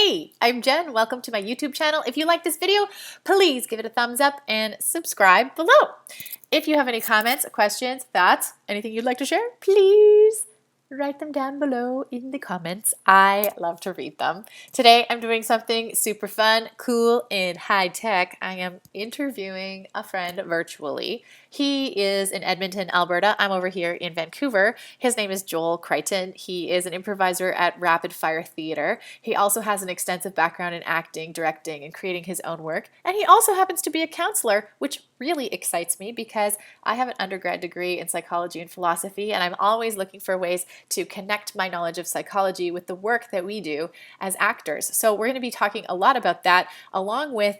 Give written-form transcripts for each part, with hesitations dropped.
Hey, I'm Jen. Welcome to my YouTube channel. If you like this video, please give it a thumbs up and subscribe below. If you have any comments, questions, thoughts, anything you'd like to share, please write them down below in the comments. I love to read them. Today, I'm doing something super fun, cool, and high tech. I am interviewing a friend virtually. He is in Edmonton, Alberta. I'm over here in Vancouver. His name is Joel Crichton. He is an improviser at Rapid Fire Theatre. He also has an extensive background in acting, directing, and creating his own work. And he also happens to be a counselor, which really excites me because I have an undergrad degree in psychology and philosophy, and I'm always looking for ways to connect my knowledge of psychology with the work that we do as actors. So we're going to be talking a lot about that, along with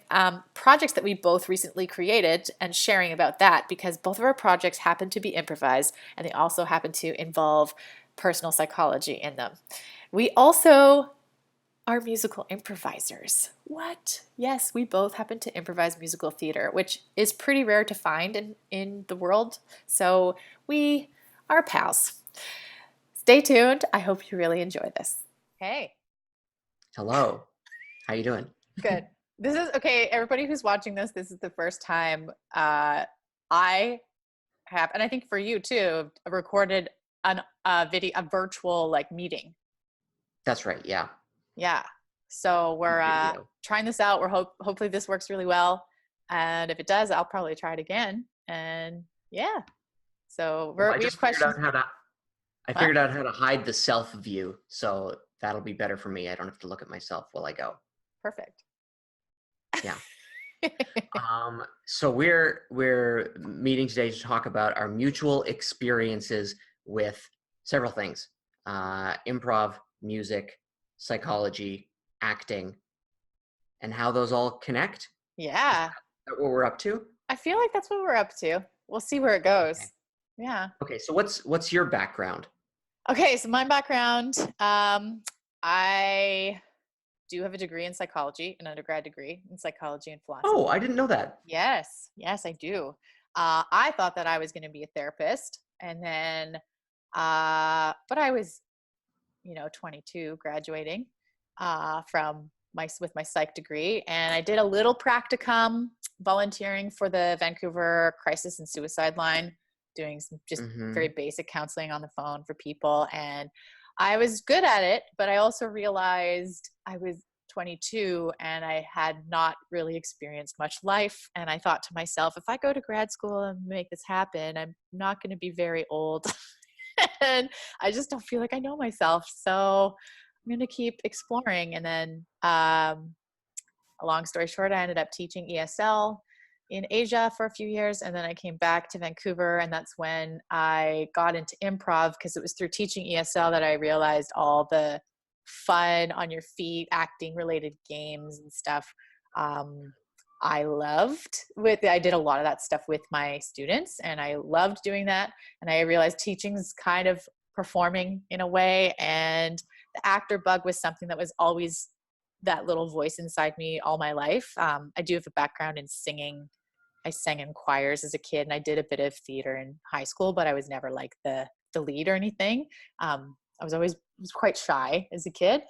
projects that we both recently created and sharing about that, because both of our projects happen to be improvised and they also happen to involve personal psychology in them. We also are musical improvisers. What? Yes, we both happen to improvise musical theater, which is pretty rare to find in the world. So we are pals. Stay tuned. I hope you really enjoy this. Hey. Hello. How you doing? Good. This is okay. Everybody who's watching this is the first time I have, and I think for you too, recorded a virtual like meeting. That's right. Yeah. Yeah. So we're Video. trying this out. We're hopefully this works really well. And if it does, I'll probably try it again. And yeah. So Well, we have questions. I figured out how to hide the self view, so that'll be better for me. I don't have to look at myself while I go. Perfect. Yeah. So we're meeting today to talk about our mutual experiences with several things: improv, music, psychology, acting, and how those all connect. Yeah. Is that what we're up to? I feel like that's what we're up to. We'll see where it goes. Okay. Yeah. Okay. So what's your background? Okay. So my background, I do have a degree in psychology, an undergrad degree in psychology and philosophy. Oh, I didn't know that. Yes, I do. I thought that I was going to be a therapist, and then, but I was, 22, graduating with my psych degree, and I did a little practicum volunteering for the Vancouver Crisis and Suicide Line, doing some just very basic counseling on the phone for people, and I was good at it, but I also realized I was 22 and I had not really experienced much life. And I thought to myself, if I go to grad school and make this happen, I'm not going to be very old. And I just don't feel like I know myself. So I'm going to keep exploring. And then, a long story short, I ended up teaching ESL in Asia for a few years. And then I came back to Vancouver, and that's when I got into improv, because it was through teaching ESL that I realized all the fun on your feet, acting related games and stuff. I loved I did a lot of that stuff with my students, and I loved doing that. And I realized teaching is kind of performing in a way. And the actor bug was something that was always that little voice inside me all my life. I do have a background in singing. I sang in choirs as a kid, and I did a bit of theater in high school, but I was never like the lead or anything. I was quite shy as a kid.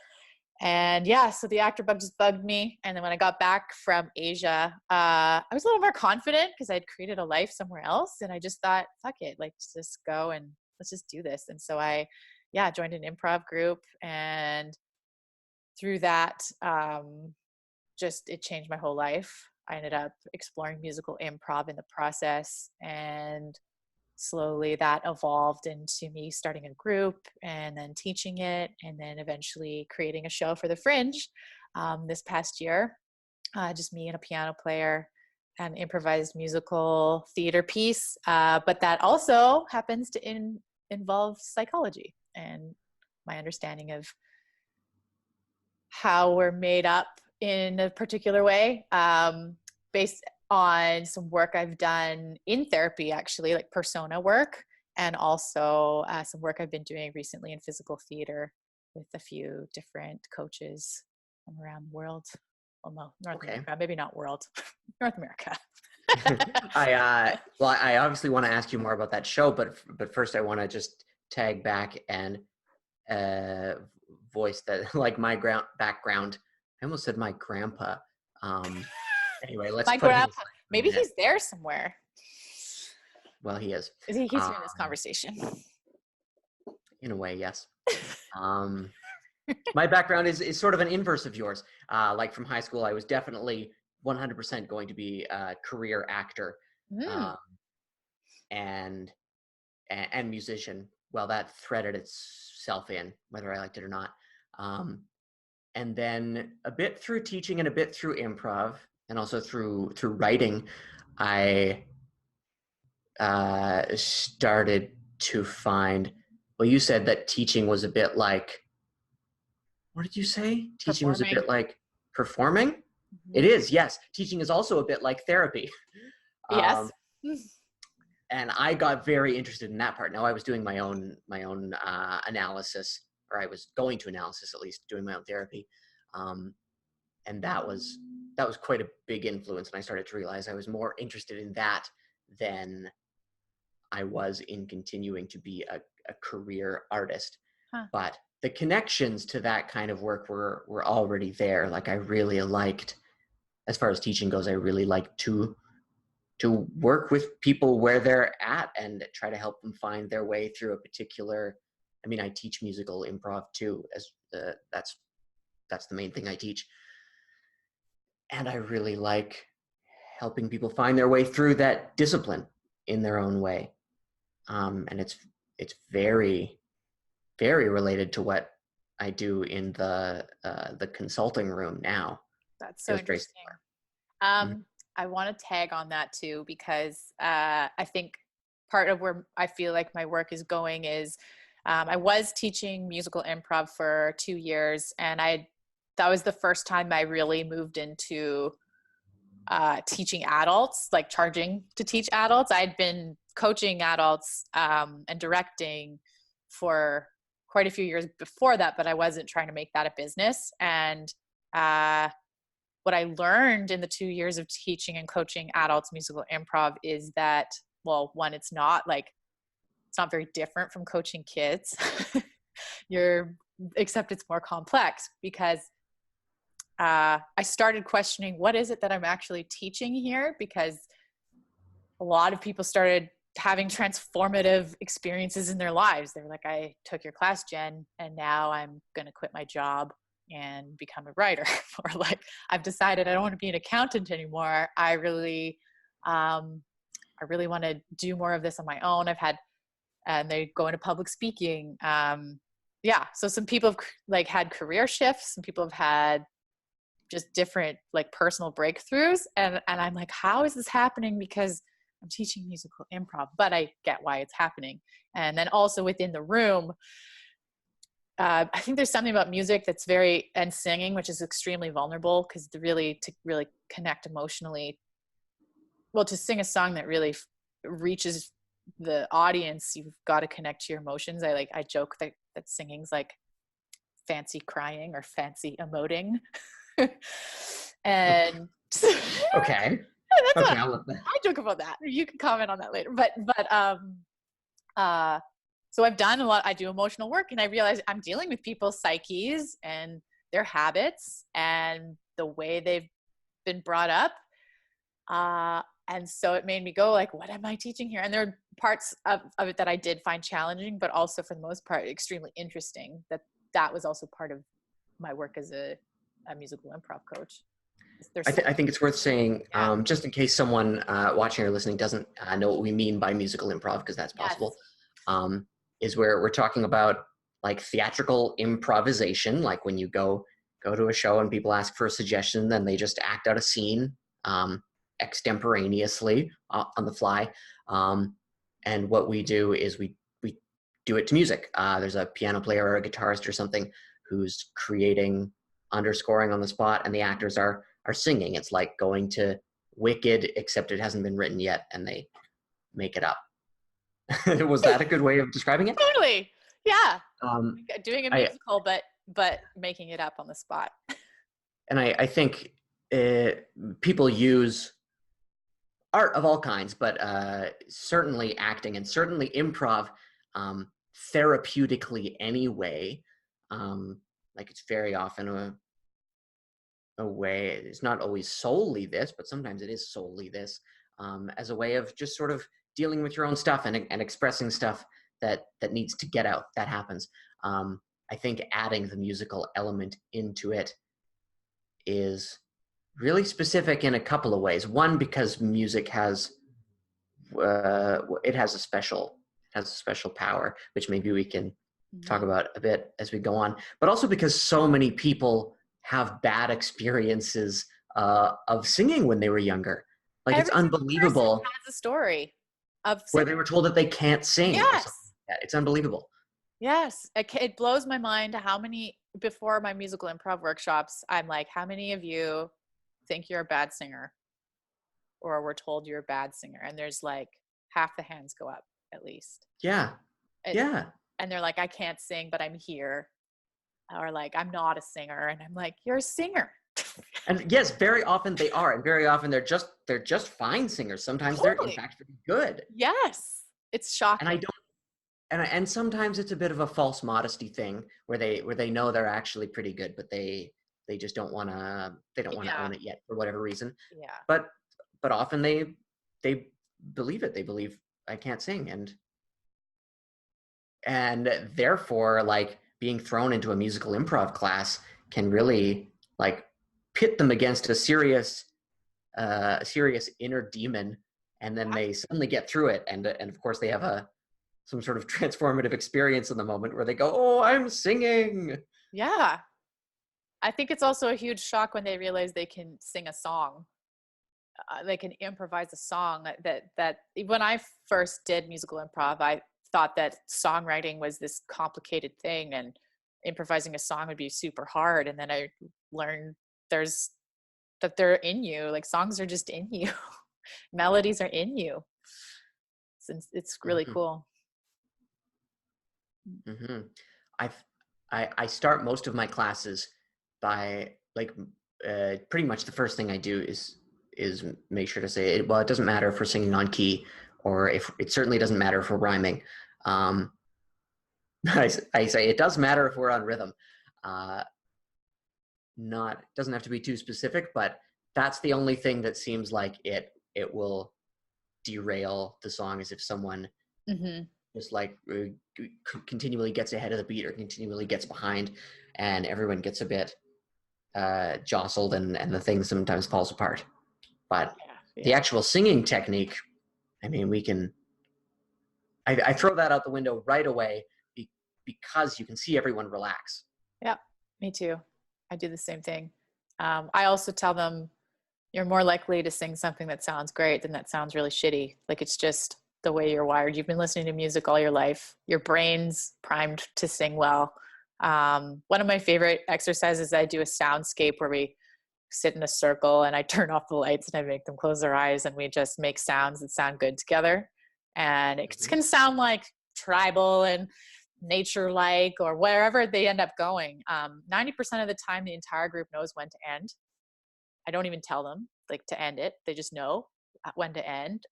And yeah, so the actor bug just bugged me. And then when I got back from Asia, I was a little more confident because I'd created a life somewhere else. And I just thought, fuck it, like just go and let's just do this. And so I joined an improv group, and through that, it changed my whole life. I ended up exploring musical improv in the process, and slowly that evolved into me starting a group and then teaching it, and then eventually creating a show for the Fringe this past year. Just me and a piano player, an improvised musical theater piece, but that also happens to involve psychology and my understanding of how we're made up in a particular way, based on some work I've done in therapy, actually, like persona work, and also some work I've been doing recently in physical theater with a few different coaches from around the world. Well, no, North America, maybe not world, North America. I obviously want to ask you more about that show, but first I want to just tag back and voice that like my background I almost said my grandpa. Anyway, let's My put him grandpa, aside for a maybe minute. he's there somewhere. Well, he is. He's Um, hearing this conversation. in a way, yes. Um, my background is sort of an inverse of yours. Like from high school, I was definitely 100% going to be a career actor, Mm. um, and and musician. Well, that threaded itself in, whether I liked it or not. Um, and then a bit through teaching and a bit through improv, and also through writing, I started to find. Well, you said that teaching was a bit like, what did you say? Teaching was a Performing. bit like performing? It Mhm. is, yes. Teaching is also a bit like therapy. Um, Yes. and I got very interested in that part. Now I was doing my own analysis, or I was going to analysis at least, doing my own therapy, um, and that was quite a big influence. And I started to realize I was more interested in that than I was in continuing to be a career artist. Huh. But the connections to that kind of work were already there. Like I really liked, as far as teaching goes, I really liked to work with people where they're at and try to help them find their way through a particular. I mean, I teach musical improv too, as that's the main thing I teach, and I really like helping people find their way through that discipline in their own way. And it's very very related to what I do in the consulting room now. That's so Feels very interesting. similar. Mhm. I want to tag on that too, because I think part of where I feel like my work is going is I was teaching musical improv for 2 years, and that was the first time I really moved into teaching adults, like charging to teach adults. I'd been coaching adults and directing for quite a few years before that, but I wasn't trying to make that a business. And what I learned in the 2 years of teaching and coaching adults musical improv is that, well, one, it's not very different from coaching kids. Except it's more complex, because I started questioning, what is it that I'm actually teaching here? Because a lot of people started having transformative experiences in their lives. They're like, I took your class, Jen, and now I'm going to quit my job and become a writer. Or like, I've decided I don't want to be an accountant anymore. I really want to do more of this on my own. And they go into public speaking. Yeah. So some people have like had career shifts. Some people have had just different like personal breakthroughs. And I'm like, how is this happening? Because I'm teaching musical improv, but I get why it's happening. And then also within the room, I think there's something about music and singing, which is extremely vulnerable, because to really connect emotionally, well, to sing a song that really reaches the audience, you've got to connect to your emotions. I joke that singing's like fancy crying or fancy emoting. And Okay. that's Okay, what I love that. I joke about that. You can comment on that later. Uh, so I've done a lot. I do emotional work, and I realize I'm dealing with people's psyches and their habits and the way they've been brought up. And so it made me go like, what am I teaching here? And there are parts of it that I did find challenging, but also for the most part, extremely interesting. That was also part of my work as a musical improv coach. I think it's worth saying, Yeah. just in case someone watching or listening doesn't know what we mean by musical improv, because that's Yes. possible, is where we're talking about like theatrical improvisation, like when you go to a show and people ask for a suggestion, then they just act out a scene extemporaneously on the fly. And what we do is we do it to music. There's a piano player or a guitarist or something who's creating underscoring on the spot, and the actors are singing. It's like going to Wicked, except it hasn't been written yet, and they make it up. Was that a good way of describing it? Totally. Yeah. Um, Doing a I musical, but making it up on the spot. and I think people use art of all kinds, but certainly acting and certainly improv therapeutically anyway. Like it's very often a way, it's not always solely this, but sometimes it is solely this, as a way of just sort of dealing with your own stuff and expressing stuff that needs to get out. That happens. I think adding the musical element into it is really specific in a couple of ways. One, because music has it has a special power, which maybe we can talk Mhm. about a bit as we go on. But also because so many people have bad experiences of singing when they were younger. Like it's Every single person unbelievable has a story of where they singing. were told that they can't sing or something Yes. like that. It's unbelievable. Yes. It blows my mind how many, before my musical improv workshops, I'm like, how many of you think you're a bad singer or were told you're a bad singer? And there's like half the hands go up at least. Yeah. It, Yeah. and they're like, I can't sing, but I'm here. Or like, I'm not a singer. And I'm like, you're a singer. And yes, very often they are, and very often they're just fine singers. Sometimes they're in Totally. fact pretty good. Yes. It's And I shocking. don't and sometimes it's a bit of a false modesty thing where they know they're actually pretty good, but they just don't want to Yeah. own it yet for whatever reason. Yeah. But often they believe it. They believe I can't sing, and therefore like being thrown into a musical improv class can really like pit them against a serious inner demon, and then they suddenly get through it, and of course they have some sort of transformative experience in the moment where they go, oh, I'm singing. Yeah. I think it's also a huge shock when they realize they can sing a song. They can improvise a song. That when I first did musical improv, I thought that songwriting was this complicated thing and improvising a song would be super hard. And then I learned there's that they're in you. Like songs are just in you. Melodies are in you. Since it's really Mm-hmm. cool. Mm-hmm. I've I start most of my classes by like pretty much the first thing I do is make sure to say it. Well, it doesn't matter if we're singing on key, or if it certainly doesn't matter if we're rhyming. Um, I say it does matter if we're on rhythm. Uh, not doesn't have to be too specific, but that's the only thing that seems like it will derail the song, is if someone Mm-hmm. just like continually gets ahead of the beat or continually gets behind, and everyone gets a bit jostled, and the thing sometimes falls apart. But Yeah. the Yeah. actual singing technique, I mean, I throw that out the window right away because you can see everyone relax. Yeah. Me too. I do the same thing. I also tell them you're more likely to sing something that sounds great than that sounds really shitty. Like it's just the way you're wired. You've been listening to music all your life. Your brain's primed to sing well. One of my favorite exercises, I do a soundscape where we sit in a circle and I turn off the lights and I make them close their eyes and we just make sounds that sound good together. And it Mm-hmm. can sound like tribal and nature like or wherever they end up going. 90% of the time, the entire group knows when to end. I don't even tell them like to end it. They just know when to end.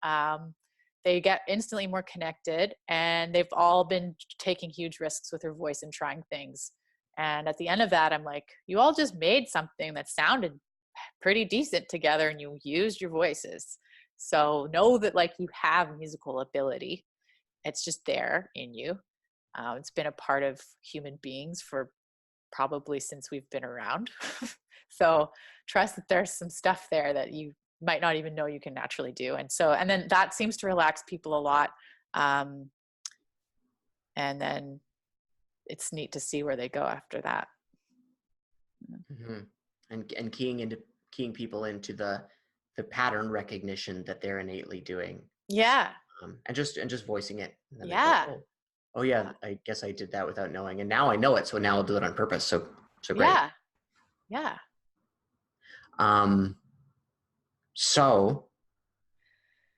They get instantly more connected and they've all been taking huge risks with their voice and trying things. And at the end of that, I'm like, you all just made something that sounded pretty decent together and you used your voices. So know that like you have musical ability. It's just there in you. It's been a part of human beings for probably since we've been around. So trust that there's some stuff there that you might not even know you can naturally do. And then that seems to relax people a lot. Um, and then it's neat to see where they go after that. Mm-hmm. And keying people into the pattern recognition that they're innately doing, Yeah. and just voicing it, and then they go, Yeah. oh yeah, I guess I did that without knowing, and now I know it, so now I'll do it on purpose. So great. Yeah. Yeah. Um, so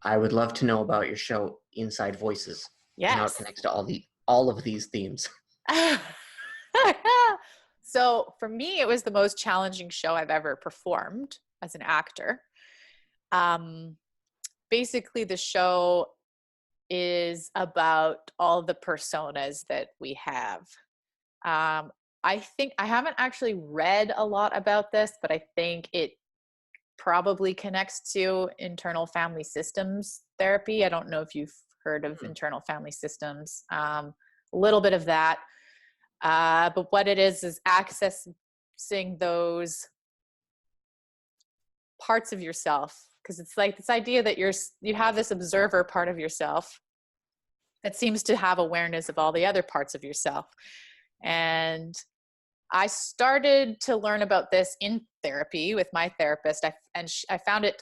I would love to know about your show Inside Voices and how it Yes. connects to all of these themes. So for me, it was the most challenging show I've ever performed as an actor. Um, Basically, the show is about all the personas that we have. Um, I think I haven't actually read a lot about this, but I think it probably connects to internal family systems therapy. I don't know if you've heard of internal family systems. A little bit of that. But what it is accessing those parts of yourself, because it's like this idea that you have this observer part of yourself that seems to have awareness of all the other parts of yourself. And I started to learn about this in therapy with my therapist. I found it,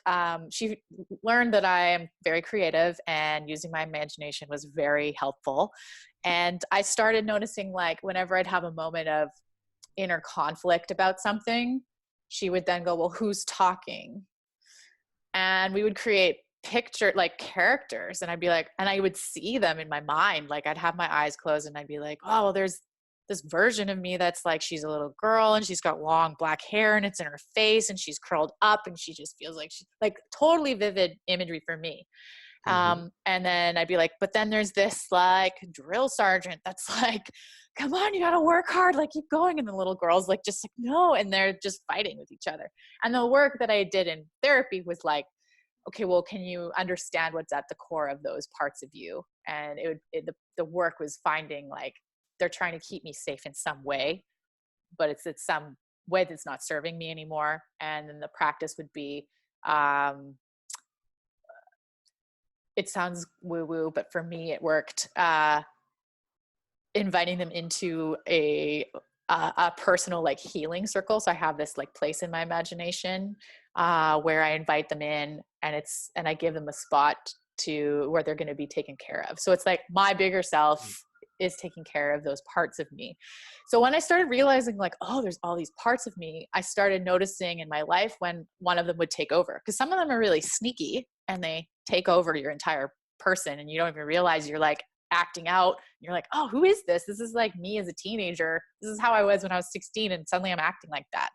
she learned that I am very creative and using my imagination was very helpful. And I started noticing, like, whenever I'd have a moment of inner conflict about something, she would then go, well, who's talking? And we would create like characters, and I'd be like, and I would see them in my mind. Like, I'd have my eyes closed and I'd be like, oh, well, there's this version of me that's like, she's a little girl and she's got long black hair and it's in her face and she's curled up and she just feels like she's like totally vivid imagery for me. And then I'd be like, but then there's this like drill sergeant that's like, come on, you got to work hard, like keep going. And the little girl's like, just like, no. And they're just fighting with each other. And the work that I did in therapy was like, okay, well, can you understand what's at the core of those parts of you? And the work was finding, like, they're trying to keep me safe in some way, but it's some way that's not serving me anymore. And then the practice would be, it sounds woo woo, but for me, it worked, inviting them into a personal like healing circle. So I have this like place in my imagination, where I invite them in, and I give them a spot to where they're going to be taken care of. So it's like my bigger self is taking care of those parts of me. So when I started realizing, like, oh, there's all these parts of me, I started noticing in my life when one of them would take over, because some of them are really sneaky and they take over your entire person and you don't even realize you're like acting out. You're like, oh, who is this? This is like me as a teenager. This is how I was when I was 16 and suddenly I'm acting like that.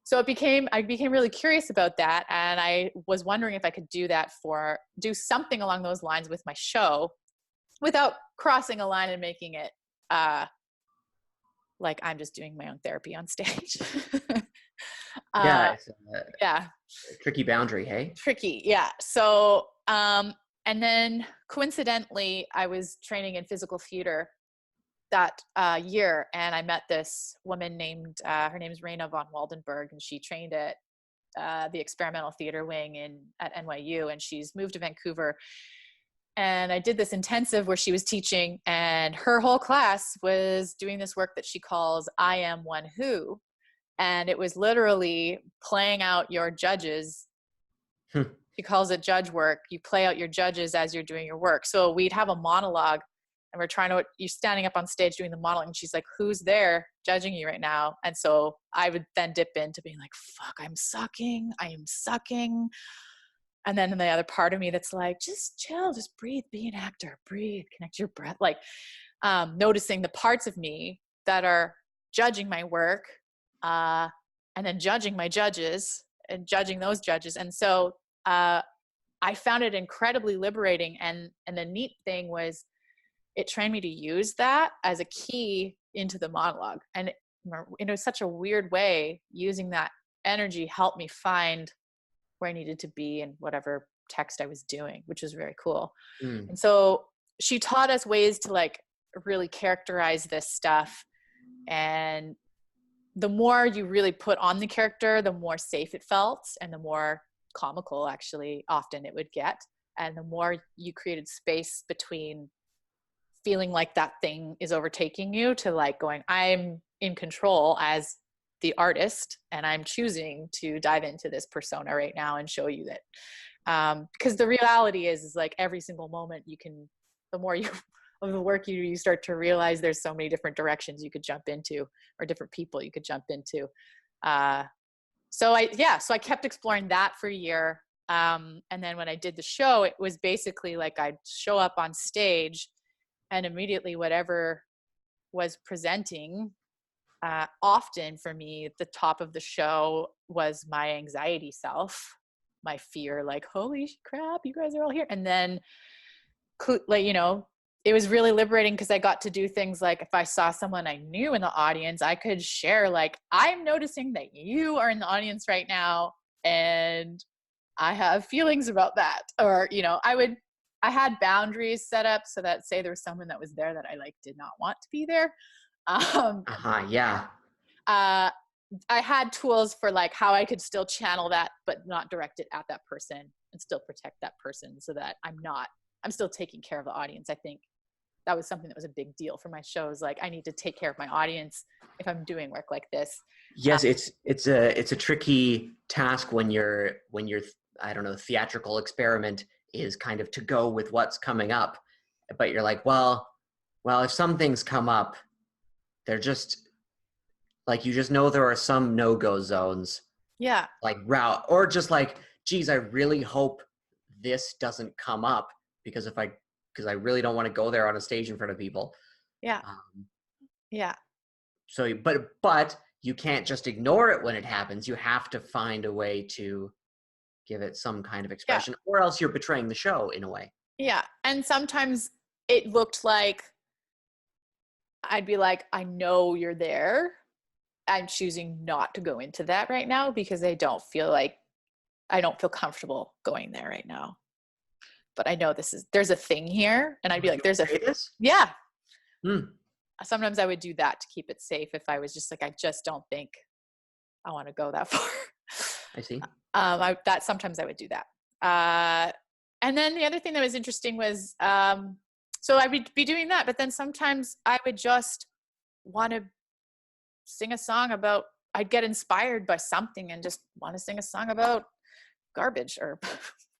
So I became really curious about that. And I was wondering if I could do something along those lines with my show without crossing a line and making it like I'm just doing my own therapy on stage. Yeah, it's Yeah. tricky boundary, hey? Tricky. Yeah. So, and then coincidentally, I was training in physical theater that year, and I met this woman named, her name is Raina von Waldenberg, and she trained at the experimental theater wing at NYU, and she's moved to Vancouver. And I did this intensive where she was teaching, and her whole class was doing this work that she calls I Am One Who. And it was literally playing out your judges. She calls it judge work. You play out your judges as you're doing your work. So we'd have a monologue, and you're standing up on stage doing the monologue, and she's like, who's there judging you right now? And so I would then dip into being like, fuck, I am sucking. And then the other part of me that's like, just chill, just breathe, be an actor, breathe, connect your breath. Like, noticing the parts of me that are judging my work, and then judging my judges and judging those judges. And so, I found it incredibly liberating. And the neat thing was it trained me to use that as a key into the monologue. And in such a weird way, using that energy helped me find where I needed to be in whatever text I was doing, which was very cool. And so she taught us ways to like really characterize this stuff. And the more you really put on the character, the more safe it felt, and the more comical actually often it would get. And the more you created space between feeling like that thing is overtaking you to like going, I'm in control as the artist, and I'm choosing to dive into this persona right now and show you that. Because the reality is like every single moment the more of the work you start to realize there's so many different directions you could jump into, or different people you could jump into. So I kept exploring that for a year. And then when I did the show, it was basically like I'd show up on stage, and immediately whatever was presenting, often for me, the top of the show was my anxiety self, my fear, like, holy crap, you guys are all here. And then, like, it was really liberating because I got to do things like if I saw someone I knew in the audience, I could share like, I'm noticing that you are in the audience right now and I have feelings about that. Or, you know, I had boundaries set up so that say there was someone that was there that I like did not want to be there. Yeah. I had tools for like how I could still channel that, but not direct it at that person and still protect that person so that I'm still taking care of the audience. I think that was something that was a big deal for my shows. Like I need to take care of my audience if I'm doing work like this. Yes, it's a tricky task when your I don't know, theatrical experiment is kind of to go with what's coming up, but you're like, well, if some things come up, they're just like, you just know there are some no-go zones, Yeah. like route, or just like, geez, I really hope this doesn't come up because I really don't want to go there on a stage in front of people. Yeah. Um, Yeah. so, but you can't just ignore it when it happens. You have to find a way to give it some kind of Yeah. expression, or else you're betraying the show in a way. Yeah. And sometimes it looked like I'd be like, I know you're there. I'm choosing not to go into that right now because I don't feel comfortable going there right now. But I know there's a thing here. And I'd be like, there's this? Yeah. Hmm. Sometimes I would do that to keep it safe if I was just like, I just don't think I want to go that far. I see. Sometimes I would do that. And then the other thing that was interesting was, so I would be doing that, but then sometimes I would just want to sing a song about, I'd get inspired by something and just want to sing a song about garbage or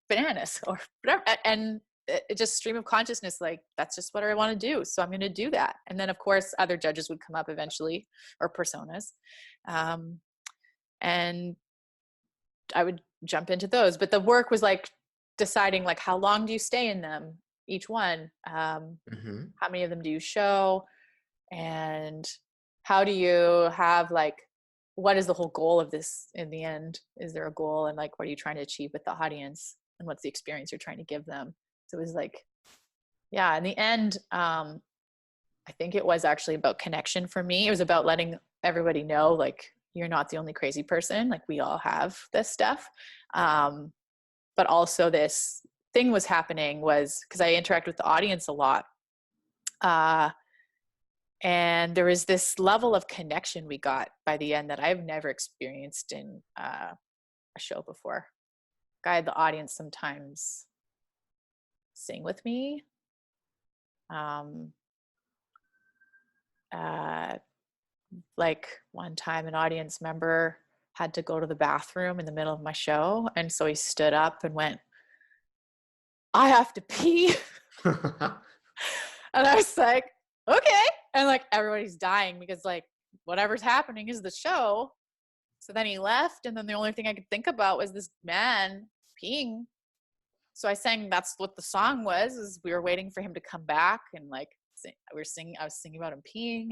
bananas or whatever. And it just stream of consciousness, like, that's just what I want to do. So I'm going to do that. And then of course, other judges would come up eventually, or personas. And I would jump into those, but the work was like deciding like, how long do you stay in them, each one? How many of them do you show? And how do you have like, what is the whole goal of this in the end? Is there a goal? And like, what are you trying to achieve with the audience? And what's the experience you're trying to give them? So it was like, yeah, in the end, I think it was actually about connection for me. It was about letting everybody know, like, you're not the only crazy person. Like, we all have this stuff. But also this thing was happening was because I interact with the audience a lot. And there was this level of connection we got by the end that I've never experienced in a show before. I had the audience sometimes sing with me. Like one time an audience member had to go to the bathroom in the middle of my show. And so he stood up and went, I have to pee. And I was like, okay. And like, everybody's dying because like, whatever's happening is the show. So then he left. And then the only thing I could think about was this man peeing. So I sang, that's what the song was, is we were waiting for him to come back. And like, I was singing about him peeing.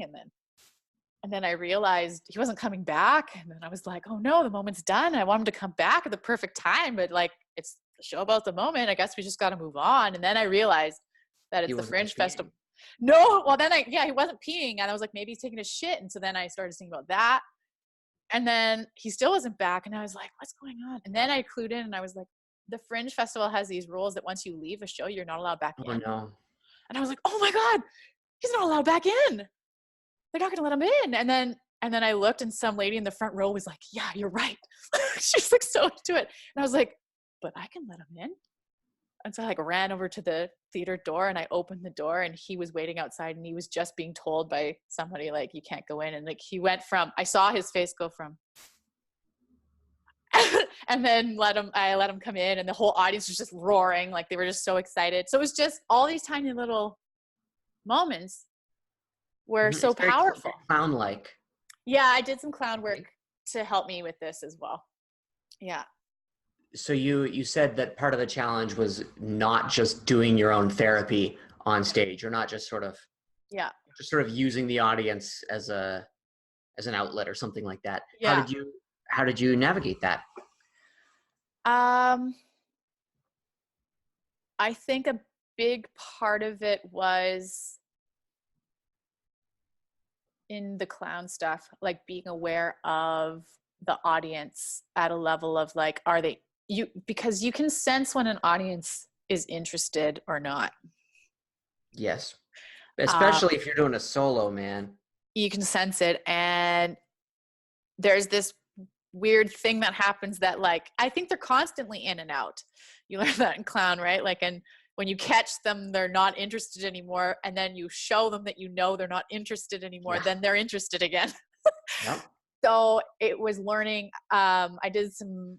And then I realized he wasn't coming back. And then I was like, oh no, the moment's done. I want him to come back at the perfect time. But like, it's the show about the moment. I guess we just got to move on. And then I realized that it's the Fringe Festival. No, well then he wasn't peeing. And I was like, maybe he's taking a shit. And so then I started singing about that. And then he still wasn't back. And I was like, what's going on? And then I clued in and I was like, the Fringe Festival has these rules that once you leave a show, you're not allowed back in. Oh no. And I was like, oh my God, he's not allowed back in. They're not going to let him in. And then I looked and some lady in the front row was like, yeah, you're right. She's like so into it. And I was like, but I can let him in. And so I like ran over to the theater door and I opened the door and he was waiting outside and he was just being told by somebody like, you can't go in. And like, he went from, I saw his face go from, and then I let him come in and the whole audience was just roaring. Like they were just so excited. So it was just all these tiny little moments were so powerful. Clown-like. Yeah, I did some clown work to help me with this as well. Yeah. So you said that part of the challenge was not just doing your own therapy on stage, or not just sort of using the audience as an outlet or something like that. Yeah. How did you navigate that? I think big part of it was in the clown stuff, like being aware of the audience at a level of like, are they because you can sense when an audience is interested or not. Yes. Um, Especially if you're doing a solo, man. you can sense it. And there's this weird thing that happens that like, I think they're constantly in and out. You learn that in clown, right? Like, and when you catch them, they're not interested anymore. And then you show them that, you know, they're not interested anymore. Yeah. Then they're interested again. Yep. So it was learning. I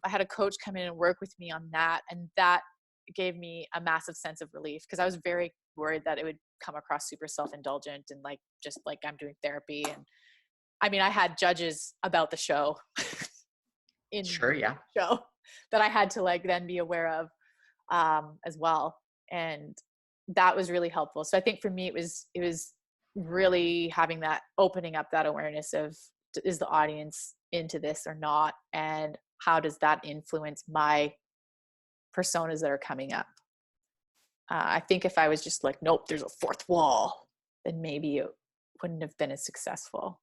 had a coach come in and work with me on that. And that gave me a massive sense of relief, because I was very worried that it would come across super self-indulgent and like, just like I'm doing therapy. And I mean, I had judges about the show in Sure, yeah. the show that I had to like then be aware of as well. And that was really helpful. So I think for me, it was really having that, opening up that awareness of, is the audience into this or not? And how does that influence my personas that are coming up? I think if I was just like, nope, there's a fourth wall, then maybe it wouldn't have been as successful.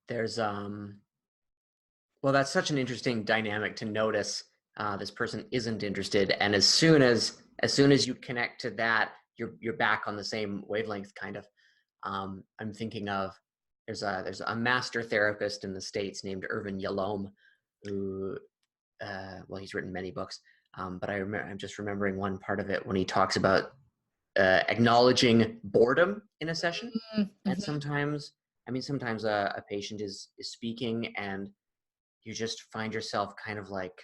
There's well, that's such an interesting dynamic to notice. This person isn't interested, and as soon as you connect to that, you're back on the same wavelength, kind of. I'm thinking of, there's a master therapist in the States named Irvin Yalom, who well, he's written many books, but I'm just remembering one part of it when he talks about acknowledging boredom in a session. Mm-hmm. And sometimes a patient is speaking and you just find yourself kind of like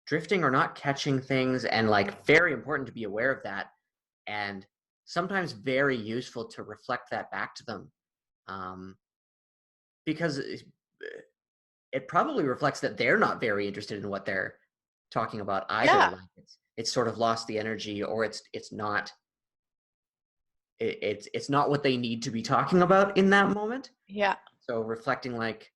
drifting or not catching things, and like, very important to be aware of that, and sometimes very useful to reflect that back to them, because it probably reflects that they're not very interested in what they're talking about either. Yeah. Like, it's sort of lost the energy, or it's not what they need to be talking about in that moment. Yeah. So reflecting, like,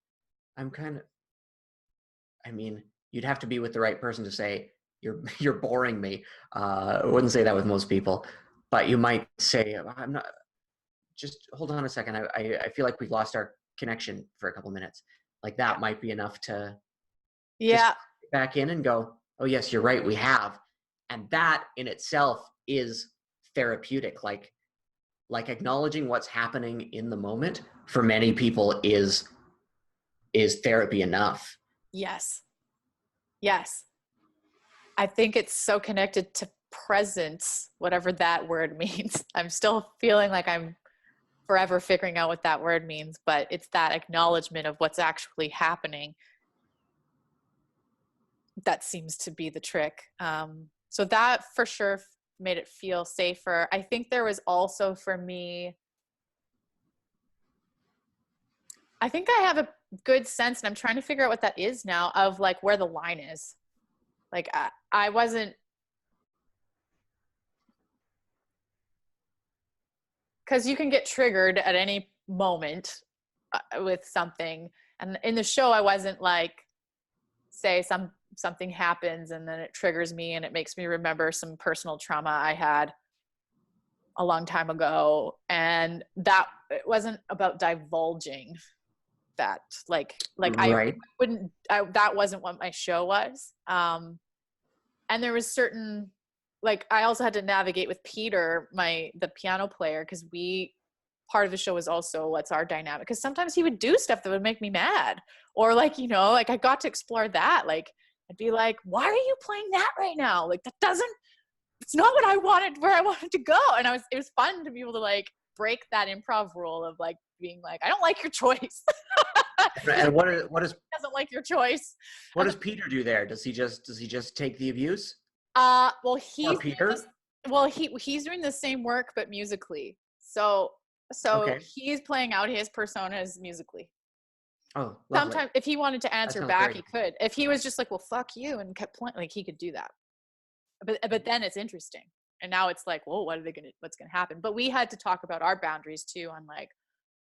you'd have to be with the right person to say, you're boring me. I wouldn't say that with most people, but you might say, I'm not, just hold on a second. I feel like we've lost our connection for a couple minutes. Like, that might be enough to just get back in and go, oh yes, you're right, we have. And that in itself is therapeutic. Like acknowledging what's happening in the moment for many people is therapy enough. Yes. I think it's so connected to presence, whatever that word means. I'm still feeling like I'm forever figuring out what that word means, but it's that acknowledgement of what's actually happening that seems to be the trick. So that for sure made it feel safer. I think there was also, for me, I think I have a good sense, and I'm trying to figure out what that is now, of like where the line is. Like I wasn't, because you can get triggered at any moment with something. And in the show, I wasn't like, say something happens and then it triggers me and it makes me remember some personal trauma I had a long time ago. And that, it wasn't about divulging that, like Right. that wasn't what my show was. And there was certain, like, I also had to navigate with Peter, the piano player, because part of the show was also, what's our dynamic? Because sometimes he would do stuff that would make me mad, or like, like I got to explore that. Like, I'd be like, why are you playing that right now? Like, it's not what I wanted, where I wanted to go. And it was fun to be able to like break that improv rule of like being like, I don't like your choice. And what is doesn't like your choice. What does Peter do there? Does he just take the abuse? Well, he's doing the same work but musically. So Okay. he's playing out his personas musically. Oh, lovely. Sometimes if he wanted to answer back, he could. If he was just like, well, fuck you, and kept playing, like, he could do that. But then it's interesting. And now it's like, well, what's going to happen? But we had to talk about our boundaries too, on like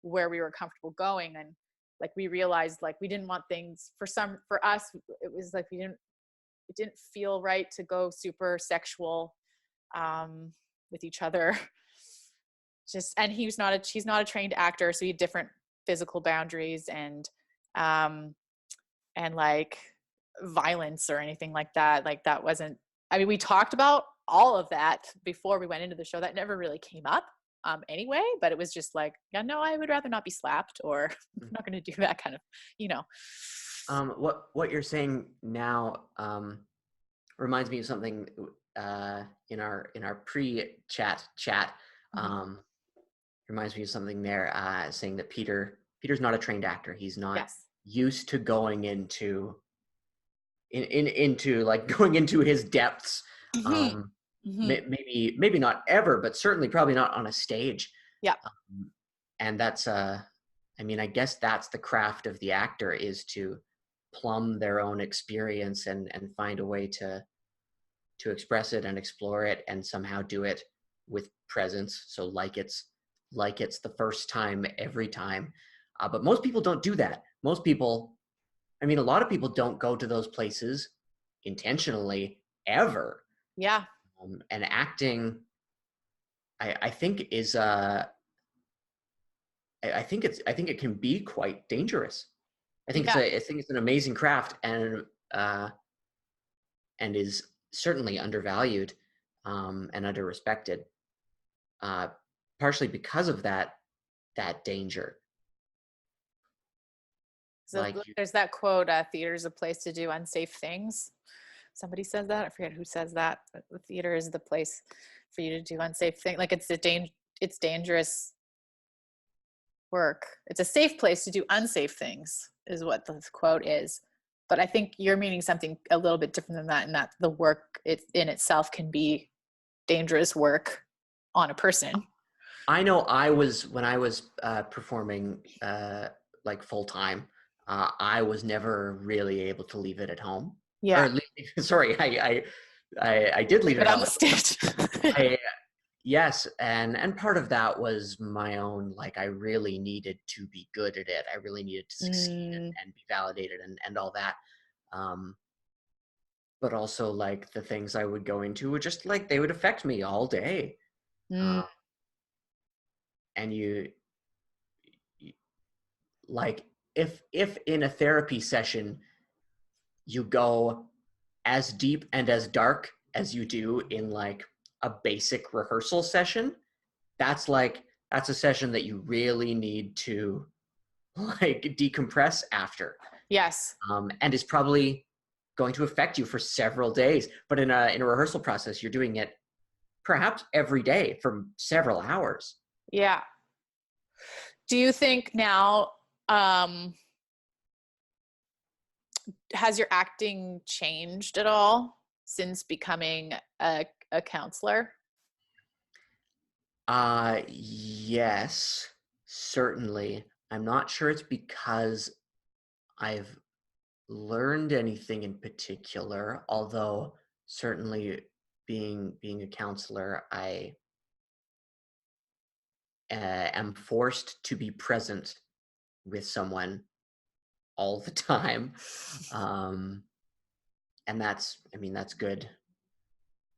where we were comfortable going. And like, we realized like we didn't want things for us, it was like, we didn't it didn't feel right to go super sexual with each other. And he's not a trained actor, so he had different physical boundaries and like violence or anything like that. Like that wasn't, I mean, we talked about all of that before we went into the show. That never really came up anyway, but it was just like, yeah, no, I would rather not be slapped, or I'm not going to do that kind of, What you're saying now reminds me of something in our pre-chat chat. Reminds me of something there, saying that Peter's not a trained actor. He's not used to going into like going into his depths. Maybe not ever, but certainly probably not on a stage. Yeah. And that's I mean, I guess that's the craft of the actor, is to plumb their own experience and find a way to express it and explore it and somehow do it with presence. So like it's the first time every time. But most people don't do that. Most people, I mean, a lot of people don't go to those places intentionally ever. Yeah. And acting, I think is I think it can be quite dangerous. I think it's an amazing craft, and is certainly undervalued and underrespected, partially because of that danger. So there's that quote, theater is a place to do unsafe things. Somebody says that. I forget who says that, but the theater is the place for you to do unsafe things. Like it's dangerous work. It's a safe place to do unsafe things, is what the quote is. But I think you're meaning something a little bit different than that, and that the work in itself can be dangerous work on a person. I know when I was performing like full time, I was never really able to leave it at home. Yeah. Sorry, I did leave it at home. On the stage. Yes, and part of that was my own, like, I really needed to be good at it. I really needed to succeed and be validated and all that. But also, like, the things I would go into would just, like, they would affect me all day. And you like, if in a therapy session you go as deep and as dark as you do in like a basic rehearsal session, that's a session that you really need to like decompress after. Yes. And is probably going to affect you for several days. But in a rehearsal process, you're doing it perhaps every day for several hours. Yeah. Do you think now, has your acting changed at all since becoming a counselor? Yes, certainly. I'm not sure it's because I've learned anything in particular, although certainly being a counselor, I am forced to be present with someone all the time. And that's good.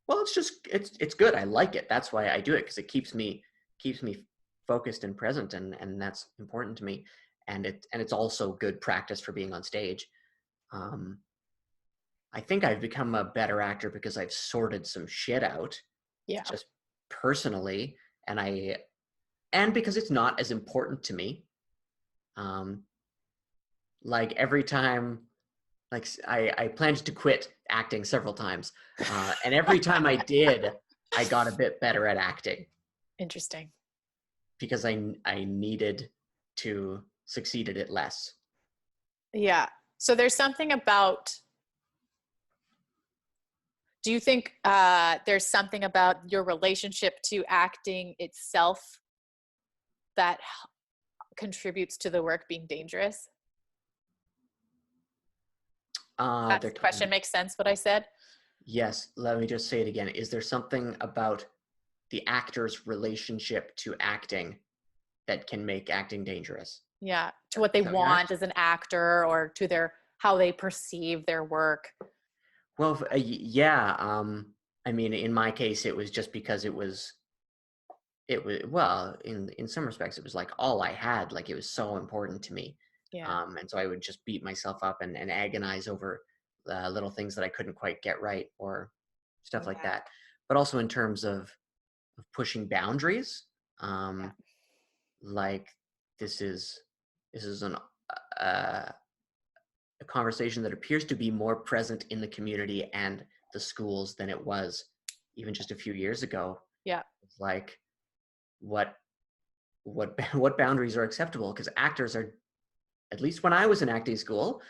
Well, it's good. I like it. That's why I do it, because it keeps me focused and present, and that's important to me. And it's also good practice for being on stage. I think I've become a better actor because I've sorted some shit out. Yeah. Just personally, and because it's not as important to me. Like every time, like I planned to quit acting several times, and every time I did, I got a bit better at acting. Interesting. Because I needed to succeed at it less. Yeah. So there's something about, do you think there's something about your relationship to acting itself that contributes to the work being dangerous? That question makes sense, what I said? Yes. Let me just say it again. Is there something about the actor's relationship to acting that can make acting dangerous? Yeah. To what they want as an actor, or to how they perceive their work. Well, yeah. I mean, in my case, it was just because well, in some respects, it was like all I had. Like it was so important to me, Yeah. and so I would just beat myself up and agonize over little things that I couldn't quite get right or stuff like Yeah. that. But also in terms of pushing boundaries, Yeah. like this is uh, a conversation that appears to be more present in the community and the schools than it was even just a few years ago. Yeah. It's like what what boundaries are acceptable, because actors are, at least when I was in acting school,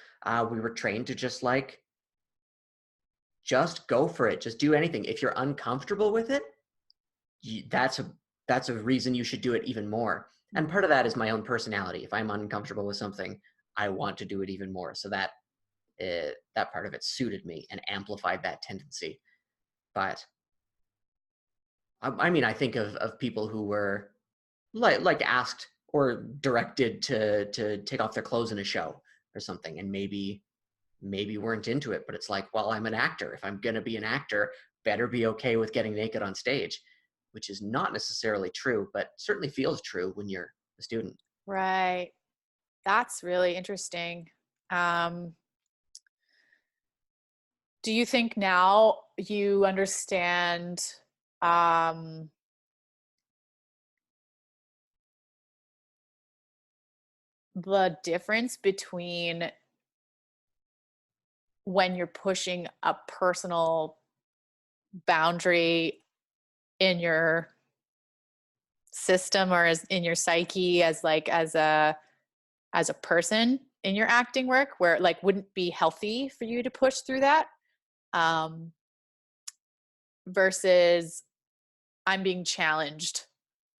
we were trained to just go for it, just do anything. If you're uncomfortable with it, that's a reason you should do it even more. And part of that is my own personality. If I'm uncomfortable with something, I want to do it even more. So that part of it suited me and amplified that tendency. But I mean, I think of people who were like asked or directed to take off their clothes in a show or something, and maybe weren't into it, but it's like, well, I'm an actor. If I'm gonna be an actor, better be okay with getting naked on stage, which is not necessarily true, but certainly feels true when you're a student. Right. That's really interesting. Um, do you think now you understand um, the difference between when you're pushing a personal boundary in your system or as in your psyche as like as a person in your acting work where it like wouldn't be healthy for you to push through that um versus I'm being challenged,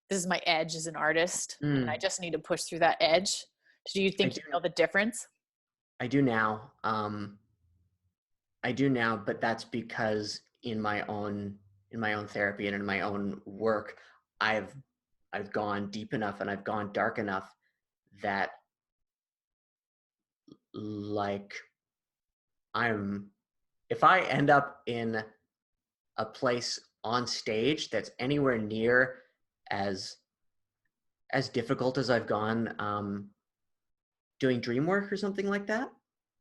this is my edge as an artist and I Mm, just need to push through that edge. Do you I think do, you know the difference? I do now. I do now, but that's because in my own therapy and in my own work, I've I've gone deep enough and I've gone dark enough that, like, I'm if I end up in a place on stage that's anywhere near as as difficult as I've gone doing dream work or something like that,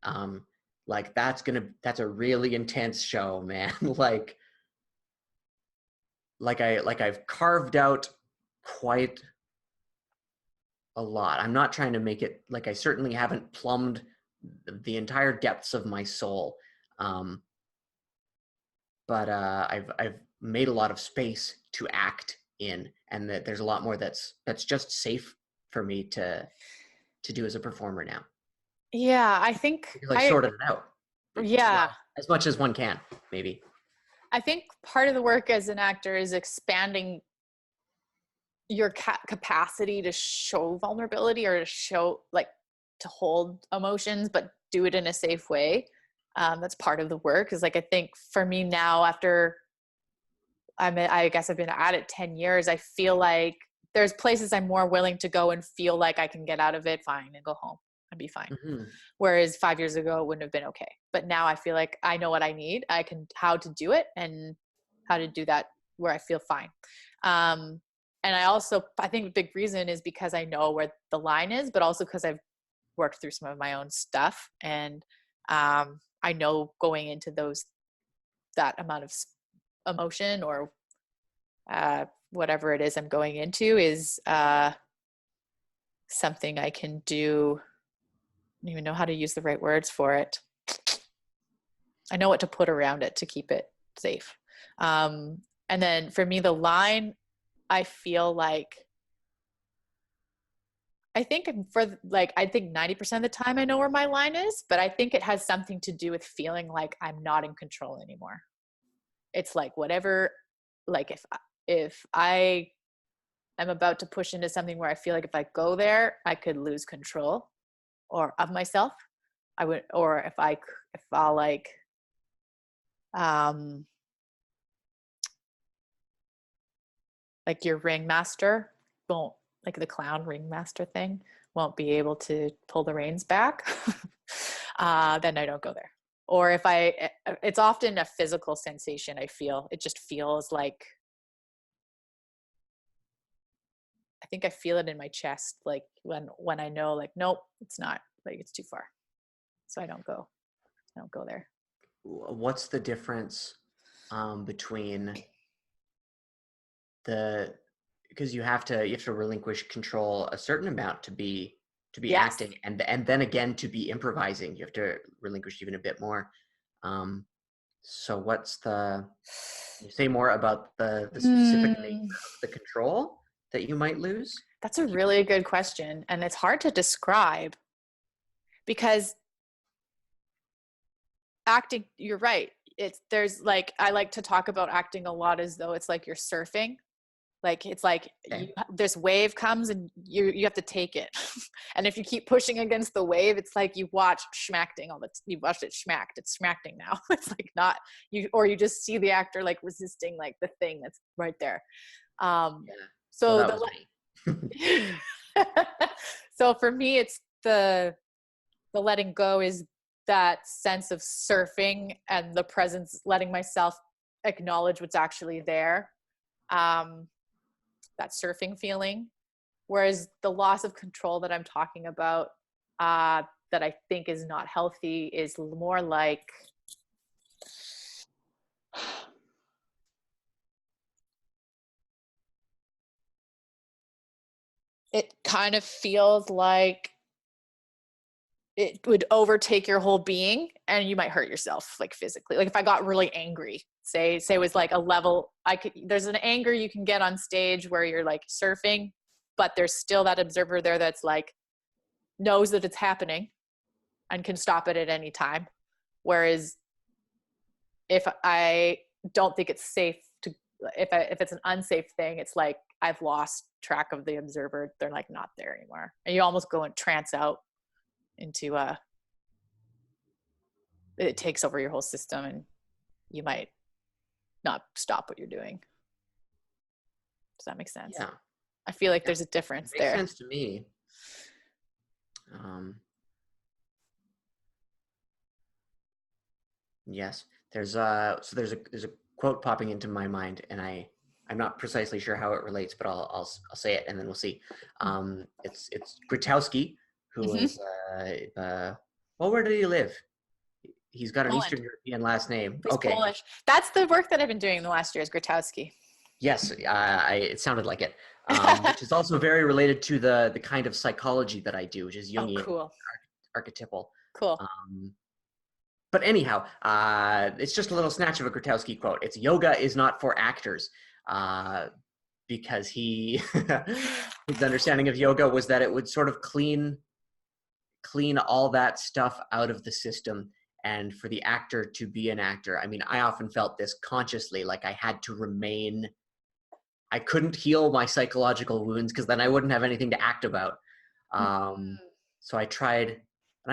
um, like that's a really intense show, man. I've carved out quite a lot. I'm not trying to make it like I certainly haven't plumbed the entire depths of my soul, um, but I've made a lot of space to act in, and that there's a lot more that's just safe for me to do as a performer now, Yeah, I think because I've I sorted it out. yeah, Well, as much as one can, maybe. I think part of the work as an actor is expanding your capacity to show vulnerability or to show like to hold emotions but do it in a safe way. That's part of the work is like I think for me now after I guess I've been at it 10 years, I feel like there's places I'm more willing to go and feel like I can get out of it fine and go home and be fine. Hmm. Whereas 5 years ago it wouldn't have been okay, but now I feel like I know what I need, I can how to do it and how to do that where I feel fine. um, and I think a big reason is because I know where the line is, but also because I've worked through some of my own stuff and I know going into those that amount of emotion or whatever it is I'm going into is something I can do. I don't even know how to use the right words for it. I know what to put around it to keep it safe. And then for me, the line, I feel like, I think for like, I think 90% of the time I know where my line is, but I think it has something to do with feeling like I'm not in control anymore. It's like whatever, like if I am about to push into something where I feel like if I go there, I could lose control or of myself. I would, or if I'll um, like your ringmaster won't, like the clown ringmaster thing, won't be able to pull the reins back, then I don't go there. or if it's often a physical sensation. I feel it just feels like, I think I feel it in my chest, like when I know, like, nope, it's not, like, it's too far, so I don't go there. What's the difference between because you have to relinquish control a certain amount to be Yes. acting, and then again to be improvising, you have to relinquish even a bit more. So what's can you say more about the specific nature of the control that you might lose? That's a really good question, and it's hard to describe, because acting, you're right, there's like, I like to talk about acting a lot as though it's like you're surfing. Like, it's like this wave comes and you have to take it. And if you keep pushing against the wave, it's like you watch schmacting you watched it schmacked. It's schmacting now. It's like not you, or you just see the actor like resisting like the thing that's right there. So well, that was me. so for me, it's the letting go is that sense of surfing and the presence, letting myself acknowledge what's actually there. That surfing feeling. Whereas the loss of control that I'm talking about, that I think is not healthy, is more like, it kind of feels like it would overtake your whole being and you might hurt yourself, like physically. Like if I got really angry, say it was like a level, there's an anger you can get on stage where you're like surfing, but there's still that observer there that's like knows that it's happening and can stop it at any time. Whereas if I don't think it's safe to, if it's an unsafe thing, it's like I've lost track of the observer. They're like not there anymore. And you almost go and trance out into it takes over your whole system and you might not stop what you're doing. Does that make sense? Yeah. I feel like there's a difference there. Makes sense to me. Yes, there's a quote popping into my mind, and I'm not precisely sure how it relates, but I'll say it and then we'll see. It's Grotowski, who was well, where did he live? He's got an Poland. Eastern European last name. He's okay. Polish. That's the work that I've been doing in the last year, is Grotowski. Yes, it sounded like it, which is also very related to the kind of psychology that I do, which is Jungian. Oh, cool. Archetypal. Cool. But anyhow, it's just a little snatch of a Grotowski quote. It's yoga is not for actors, because his understanding of yoga was that it would sort of clean all that stuff out of the system, and for the actor to be an actor. I mean, I often felt this consciously, like I had to remain. I couldn't heal my psychological wounds because then I wouldn't have anything to act about. So I tried, and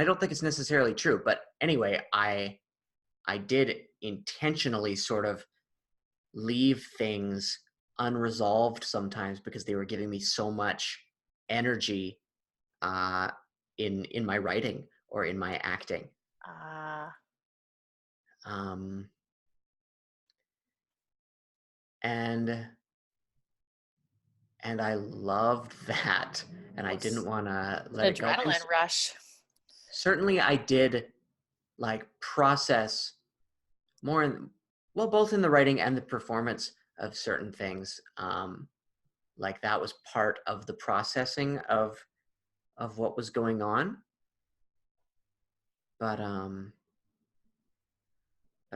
I don't think it's necessarily true, but anyway, I did intentionally sort of leave things unresolved sometimes because they were giving me so much energy in my writing or in my acting. And I loved that, and I didn't want to let it go. Adrenaline rush. Certainly I did like process more both in the writing and the performance of certain things. Like that was part of the processing of what was going on. But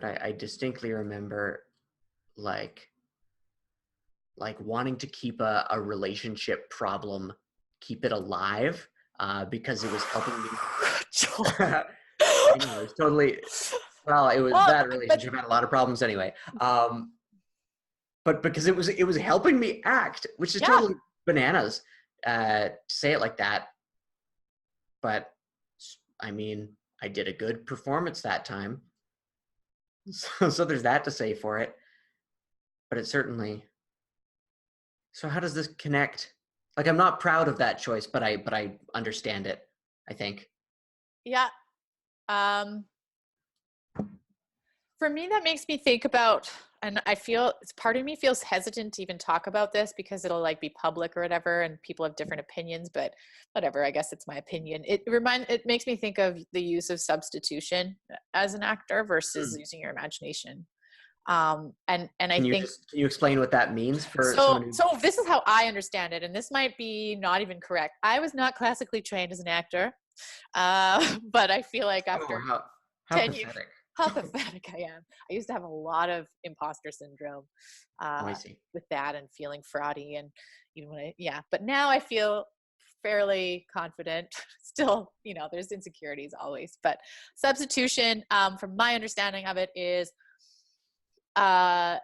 I distinctly remember like wanting to keep a relationship problem, keep it alive, because it was helping me. I know, it was totally, that relationship had a lot of problems anyway. But because it was helping me act, which is totally bananas to say it like that. But I mean, I did a good performance that time. So there's that to say for it. But it certainly. So how does this connect? Like, I'm not proud of that choice, but I understand it, I think. Yeah. For me, that makes me think about, and I feel part of me feels hesitant to even talk about this because it'll like be public or whatever, and people have different opinions, but whatever, I guess it's my opinion. It makes me think of the use of substitution as an actor versus Mm. using your imagination. And I think Can you explain what that means for so. someone who? So this is how I understand it, and this might be not even correct. I was not classically trained as an actor, but I feel like Oh, after how 10 years, pathetic. how pathetic I am. I used to have a lot of imposter syndrome Oh, I uh, see. with that and feeling fraudy. And even when but now I feel fairly confident. Still, there's insecurities always. But substitution, from my understanding of it, is uh,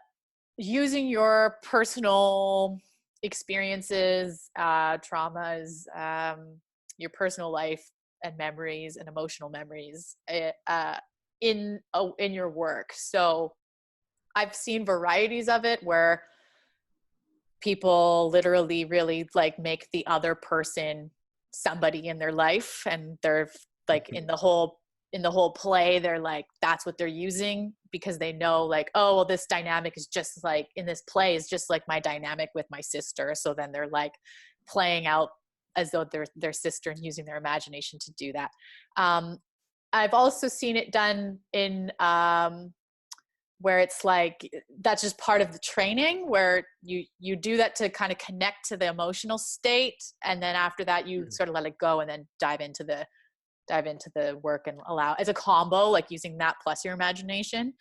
using your personal experiences, traumas, your personal life and memories and emotional memories in your work. So I've seen varieties of it where people literally really like make the other person somebody in their life, and they're like in the whole play, they're like, that's what they're using because they know like, oh well, this dynamic is just like in this play is just like my dynamic with my sister. So then they're like playing out as though they're their sister and using their imagination to do that. I've also seen it done in where it's like that's just part of the training, where you do that to kind of connect to the emotional state, and then after that you sort of let it go and then dive into the work and allow as a combo, like using that plus your imagination.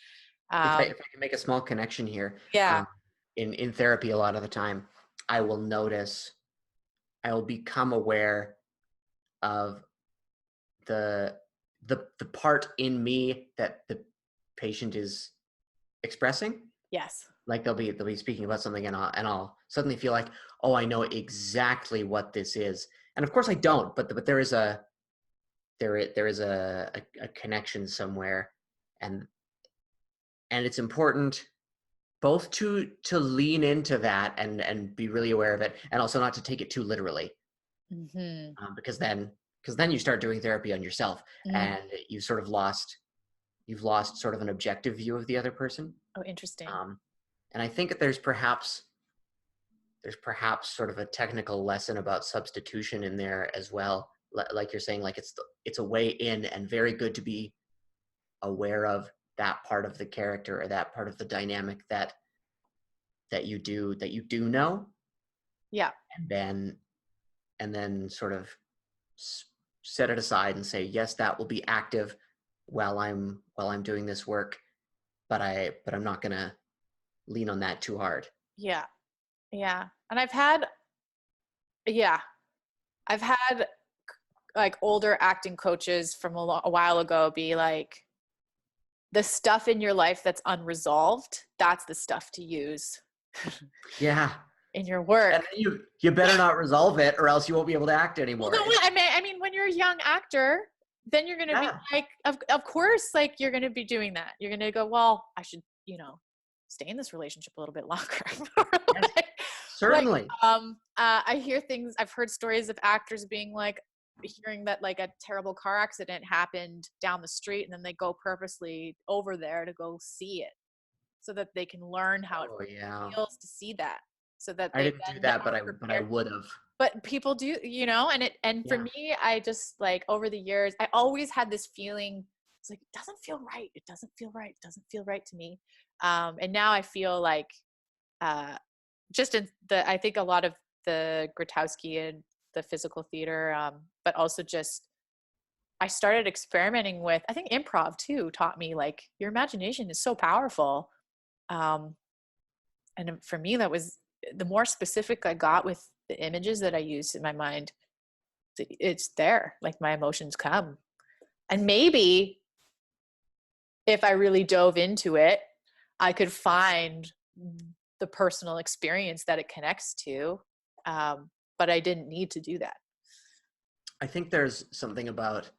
If I can make a small connection here, Yeah. in therapy, a lot of the time, I will notice, I will become aware of the the part in me that the patient is expressing. Yes. Like they'll be speaking about something, and I'll suddenly feel like, oh, I know exactly what this is. And of course I don't, but there is a connection somewhere, and it's important both to lean into that and be really aware of it, and also not to take it too literally, Mm-hmm. because then you start doing therapy on yourself, Mm. and you've lost sort of an objective view of the other person. Oh, interesting. um, and I think that there's perhaps sort of a technical lesson about substitution in there as well. Like you're saying, like it's a way in, and very good to be aware of that part of the character or that part of the dynamic that you do know, Yeah. and then sort of set it aside and say, yes, that will be active while I'm doing this work, but I'm not gonna lean on that too hard. Yeah. Yeah. And yeah, I've had like older acting coaches from a while ago be like, the stuff in your life that's unresolved, that's the stuff to use Yeah, in your and work. then you better not resolve it, or else you won't be able to act Well, anymore. no, I mean, when you're a young actor, then you're going to be Yeah, like, of course, like you're going to be doing that. You're going to go, well, I should, stay in this relationship a little bit longer. yes, like, like, certainly. I hear things, I've heard stories of actors being like, hearing that like a terrible car accident happened down the street, and then they go purposely over there to go see it so that they can learn how it Oh yeah, feels to see that, so that I they didn't do then that, are but I prepared. would have. But people do, and for Yeah. me, I just like over the years, I always had this feeling, it's like, it doesn't feel right. It doesn't feel right. It doesn't feel right to me. And now I feel like, uh, just in I think a lot of the Grotowski and the physical theater, but also just, I started experimenting with, I think improv too taught me like your imagination is so powerful. Um, and for me, that was the more specific I got with the images that I used in my mind, it's there, like my emotions come. And maybe if I really dove into it, I could find the personal experience that it connects to. But I didn't need to do that. I think there's something about,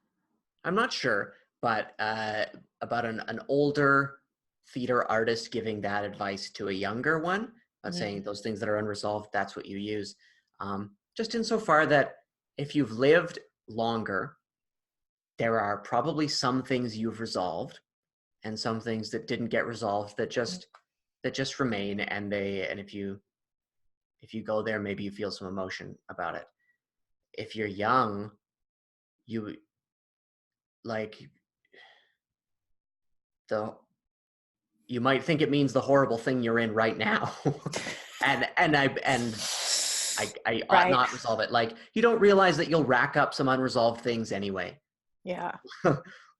I'm not sure, but about an older theater artist giving that advice to a younger one, about saying Mm. those things that are unresolved, that's what you use. Just insofar that if you've lived longer, there are probably some things you've resolved, and some things that didn't get resolved that just remain, and if you go there, maybe you feel some emotion about it. If you're young, you like the you might think it means the horrible thing you're in right now. and I ought Right. not resolve it. Like, you don't realize that you'll rack up some unresolved things anyway. Yeah.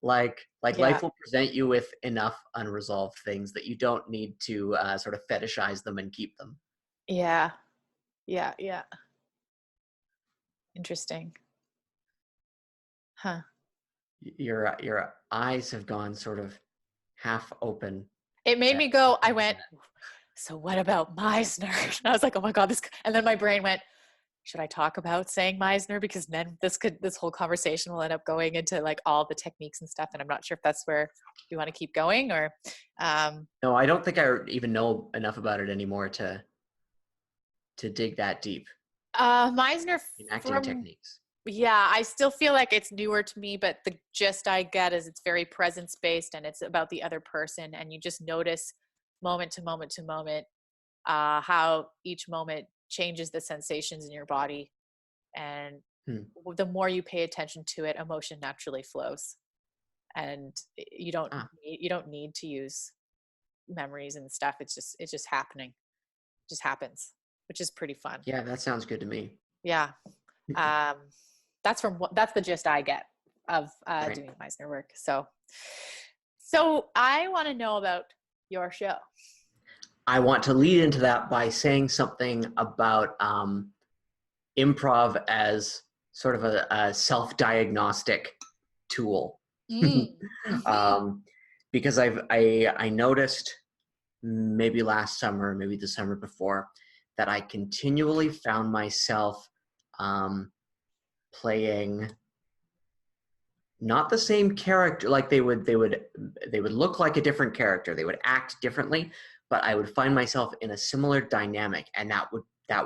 like Yeah. life will present you with enough unresolved things that you don't need to sort of fetishize them and keep them. Yeah. Yeah. Yeah. Interesting. Huh. Your eyes have gone sort of half open. It made me go, I went, That. so what about Meisner? And I was like, oh my God, this, and then my brain went, should I talk about saying Meisner? Because then this whole conversation will end up going into like all the techniques and stuff. And I'm not sure if that's where you want to keep going or. No, I don't think I even know enough about it anymore to dig that deep Meisner in acting from, techniques. yeah, I still feel like it's newer to me, but the gist I get is it's very presence based and it's about the other person. And you just notice moment to moment to moment, how each moment changes the sensations in your body. And the more you pay attention to it, emotion naturally flows. And you don't need to use memories and stuff. It's just happening. It just happens, which is pretty fun. Yeah, that sounds good to me. Yeah. That's the gist I get of Right. doing Meisner work. So I want to know about your show. I want to lead into that by saying something about improv as sort of a self-diagnostic tool. Because I noticed maybe last summer, maybe the summer before, that I continually found myself playing not the same character. Like they would look like a different character. They would act differently, but I would find myself in a similar dynamic, and that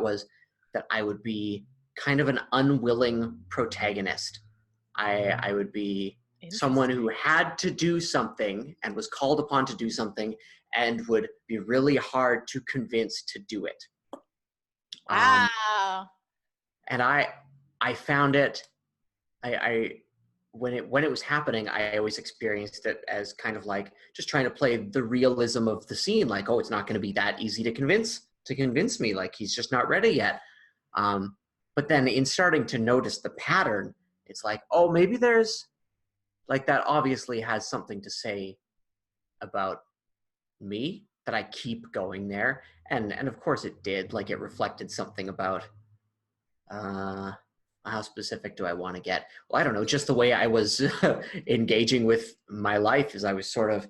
was that I would be kind of an unwilling protagonist. I would be someone who had to do something and was called upon to do something and would be really hard to convince to do it. Wow. And I found it, when it was happening, I always experienced it as kind of like just trying to play the realism of the scene. Like, oh, it's not going to be that easy to convince me. Like, he's just not ready yet. But then in starting to notice the pattern, it's like, oh, maybe there's like, that obviously has something to say about me, that I keep going there. And of course it did. Like, it reflected something about how specific do I want to get? Well, I don't know, just the way I was engaging with my life, as I was sort of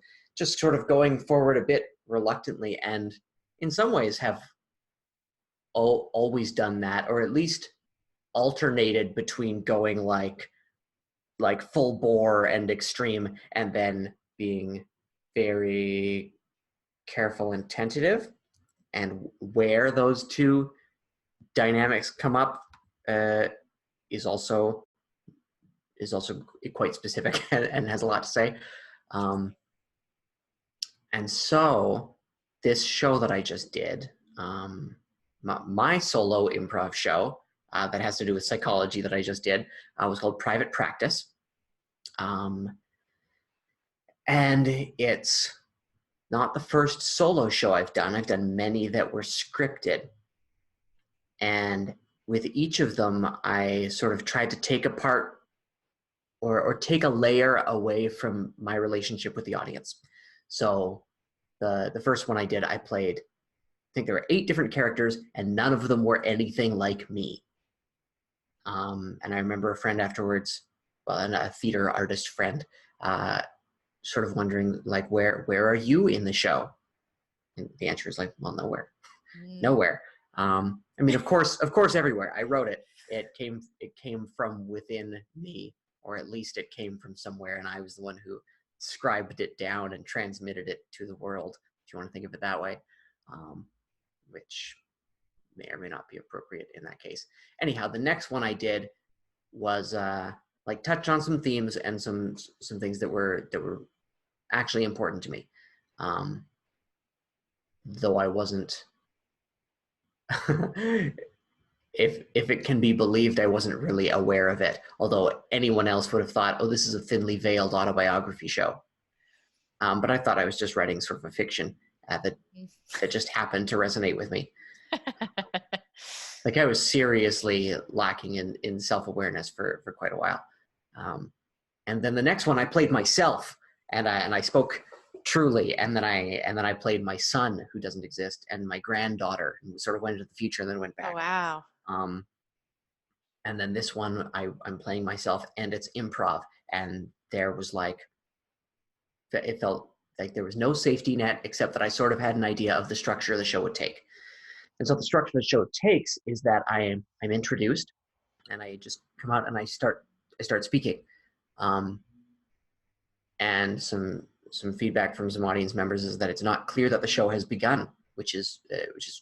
going forward a bit reluctantly, and in some ways have always done that, or at least alternated between going like full bore and extreme, and then being very careful and tentative. And where those two dynamics come up is also quite specific and has a lot to say. And so this show that I just did, my solo improv show that has to do with psychology that I just did, was called Private Practice. And it's not the first solo show I've done. I've done many that were scripted. And with each of them, I sort of tried to take apart or take a layer away from my relationship with the audience. So the first one I did, I played, I think there were 8 different characters, and none of them were anything like me. And I remember a friend afterwards, well, a theater artist friend, sort of wondering, like, where are you in the show? And the answer is like, well, nowhere. Nowhere. I mean, of course, everywhere. I wrote it. It came from within me, or at least it came from somewhere, and I was the one who scribed it down and transmitted it to the world, if you want to think of it that way, which may or may not be appropriate in that case. Anyhow, the next one I did was like touch on some themes and some things that were actually important to me. Though I wasn't, if it can be believed, I wasn't really aware of it. Although anyone else would have thought, oh, this is a thinly veiled autobiography show. But I thought I was just writing sort of a fiction that just happened to resonate with me. Like I was seriously lacking in self-awareness for quite a while. And then the next one, I played myself, and I spoke truly, and then I played my son, who doesn't exist, and my granddaughter, who sort of went into the future and then went back. Oh, wow. And then this one, I'm playing myself, and it's improv, and there was like, it felt like there was no safety net, except that I sort of had an idea of the structure the show would take. And so the structure the show takes is that I'm introduced, and I just come out and I start speaking, and some feedback from some audience members is that it's not clear that the show has begun, which is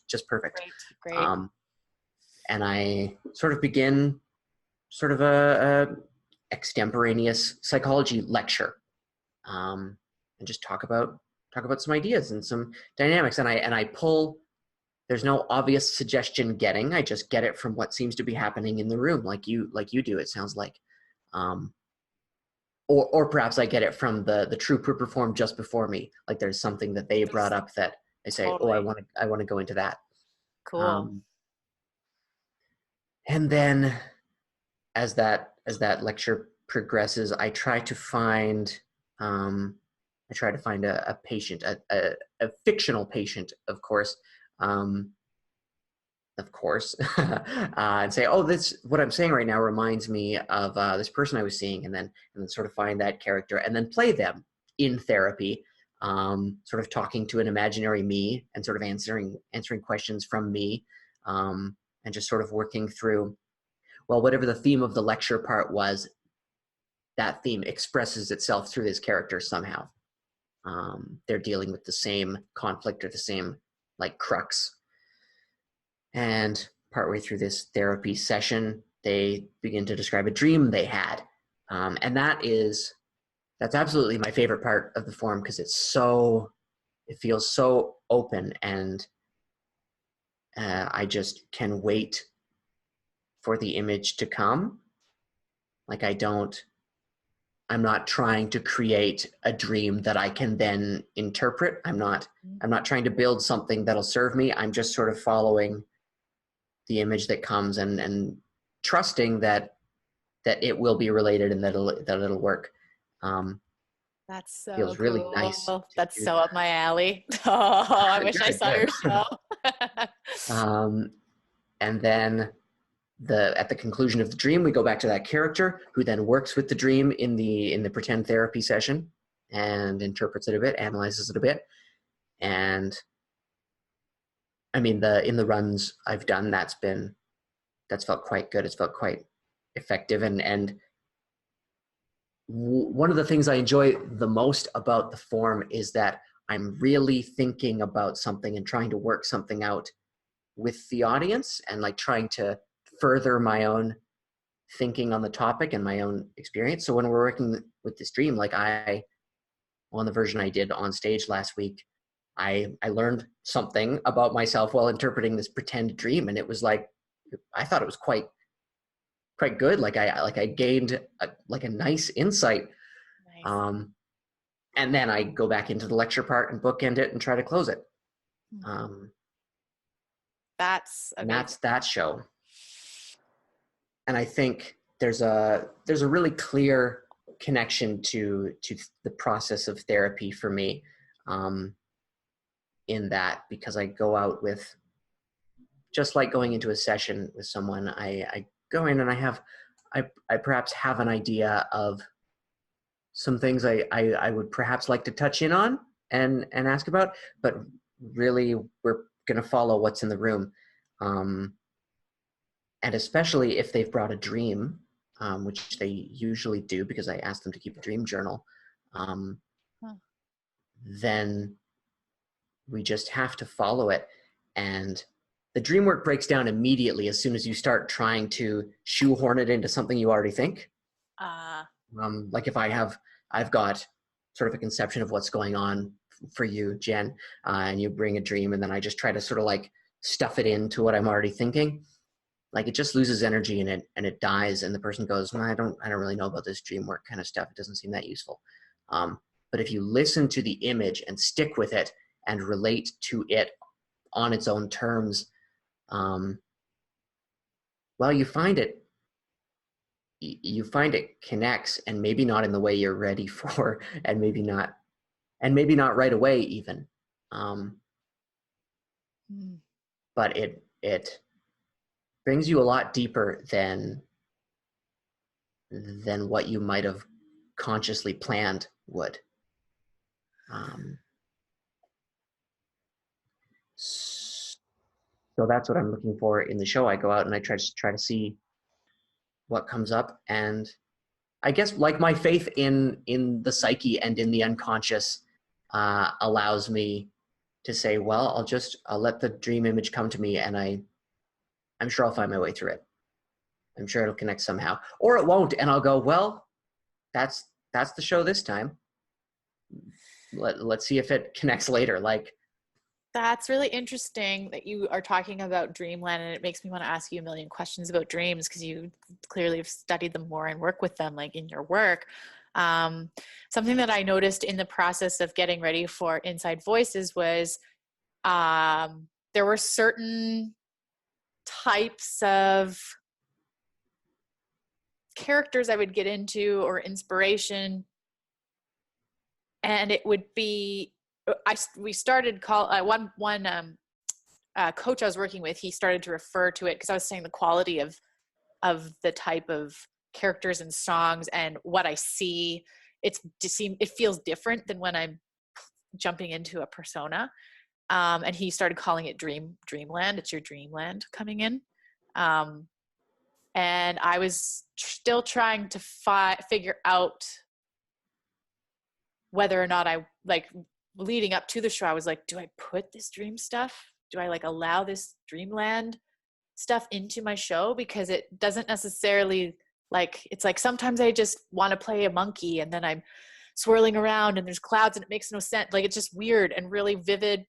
just perfect. Great. And I sort of begin sort of a extemporaneous psychology lecture, and just talk about some ideas and some dynamics, and I pull. There's no obvious suggestion getting. I just get it from what seems to be happening in the room, like you do. It sounds like, or perhaps I get it from the troupe who performed just before me. Like there's something that they brought up that I say, totally. Oh, I want to go into that. Cool. And then, as that lecture progresses, I try to find a patient, a fictional patient, of course. And say, oh, this, what I'm saying right now reminds me of this person I was seeing, and then sort of find that character and then play them in therapy, sort of talking to an imaginary me and sort of answering questions from me, and just sort of working through, well, whatever the theme of the lecture part was, that theme expresses itself through this character somehow. They're dealing with the same conflict or the same like crux. And partway through this therapy session, they begin to describe a dream they had. And that's absolutely my favorite part of the form, because it feels so open, and I just can wait for the image to come. Like I'm not trying to create a dream that I can then interpret. I'm not trying to build something that'll serve me. I'm just sort of following the image that comes and trusting that it will be related and that it'll work. That's so feels cool. Really nice. That's so up my alley. Oh, I wish I saw your show. And then at the conclusion of the dream, we go back to that character who then works with the dream in the pretend therapy session and interprets it a bit, analyzes it a bit. And I mean, in the runs I've done, that's felt quite good. It's felt quite effective. And one of the things I enjoy the most about the form is that I'm really thinking about something and trying to work something out with the audience, and like trying to further my own thinking on the topic and my own experience. So when we're working with this dream, like on the version I did on stage last week, I learned something about myself while interpreting this pretend dream, and it was like, I thought it was quite good. Like I gained a nice insight. Nice. And then I go back into the lecture part and bookend it and try to close it. That's that show. And I think there's a really clear connection to the process of therapy for me, in that, because I go out with, just like going into a session with someone, I go in and I perhaps have an idea of some things I would perhaps like to touch in on and ask about, but really we're going to follow what's in the room. And especially if they've brought a dream, which they usually do because I ask them to keep a dream journal, then we just have to follow it. And the dream work breaks down immediately as soon as you start trying to shoehorn it into something you already think. Like if I've got sort of a conception of what's going on for you, Jen, and you bring a dream, and then I just try to sort of like stuff it into what I'm already thinking. Like it just loses energy and it dies, and the person goes, no, I don't really know about this dream work kind of stuff. It doesn't seem that useful. But if you listen to the image and stick with it and relate to it on its own terms, well, you find it connects, and maybe not in the way you're ready for, and maybe not right away even. But it brings you a lot deeper than what you might have consciously planned would. So that's what I'm looking for in the show. I go out and I try to see what comes up, and I guess like my faith in the psyche and in the unconscious allows me to say, well, I'll let the dream image come to me, and I'm sure I'll find my way through it. I'm sure it'll connect somehow, or it won't, and I'll go, well, that's the show this time. Let's see if it connects later. Like, that's really interesting that you are talking about dreamland, and it makes me want to ask you a million questions about dreams, because you clearly have studied them more and work with them like in your work. Something that I noticed in the process of getting ready for Inside Voices was there were certain types of characters I would get into or inspiration, and it would be we started one coach I was working with, he started to refer to it, because I was saying the quality of the type of characters and songs and what I see, it feels different than when I'm jumping into a persona. And he started calling it dreamland. It's your dreamland coming in. And I was still trying to figure out whether or not I, like, leading up to the show, I was like, do I put this dream stuff? Do I like allow this dreamland stuff into my show? Because it doesn't necessarily, like, it's like sometimes I just want to play a monkey and then I'm swirling around and there's clouds and it makes no sense. Like, it's just weird and really vivid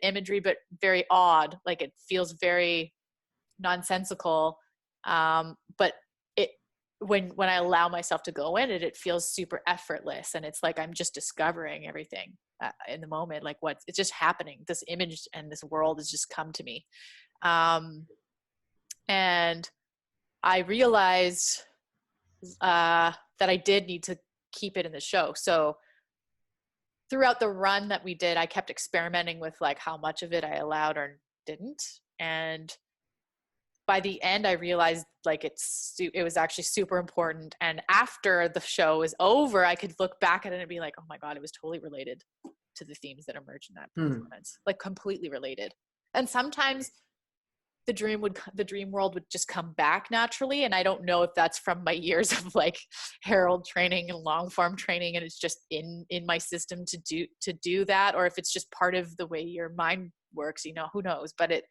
imagery, but very odd. Like, it feels very nonsensical. But when I allow myself to go in it feels super effortless, and it's like I'm just discovering everything in the moment. Like, it's just happening. This image and this world has just come to me, and I realized that I did need to keep it in the show. So throughout the run that we did, I kept experimenting with like how much of it I allowed or didn't, and by the end, I realized like it was actually super important. And after the show was over, I could look back at it and be like, oh my God, it was totally related to the themes that emerged in that performance, like completely related. And sometimes the dream world would just come back naturally. And I don't know if that's from my years of like Herald training and long form training, and it's just in my system to do that, or if it's just part of the way your mind works, who knows. But it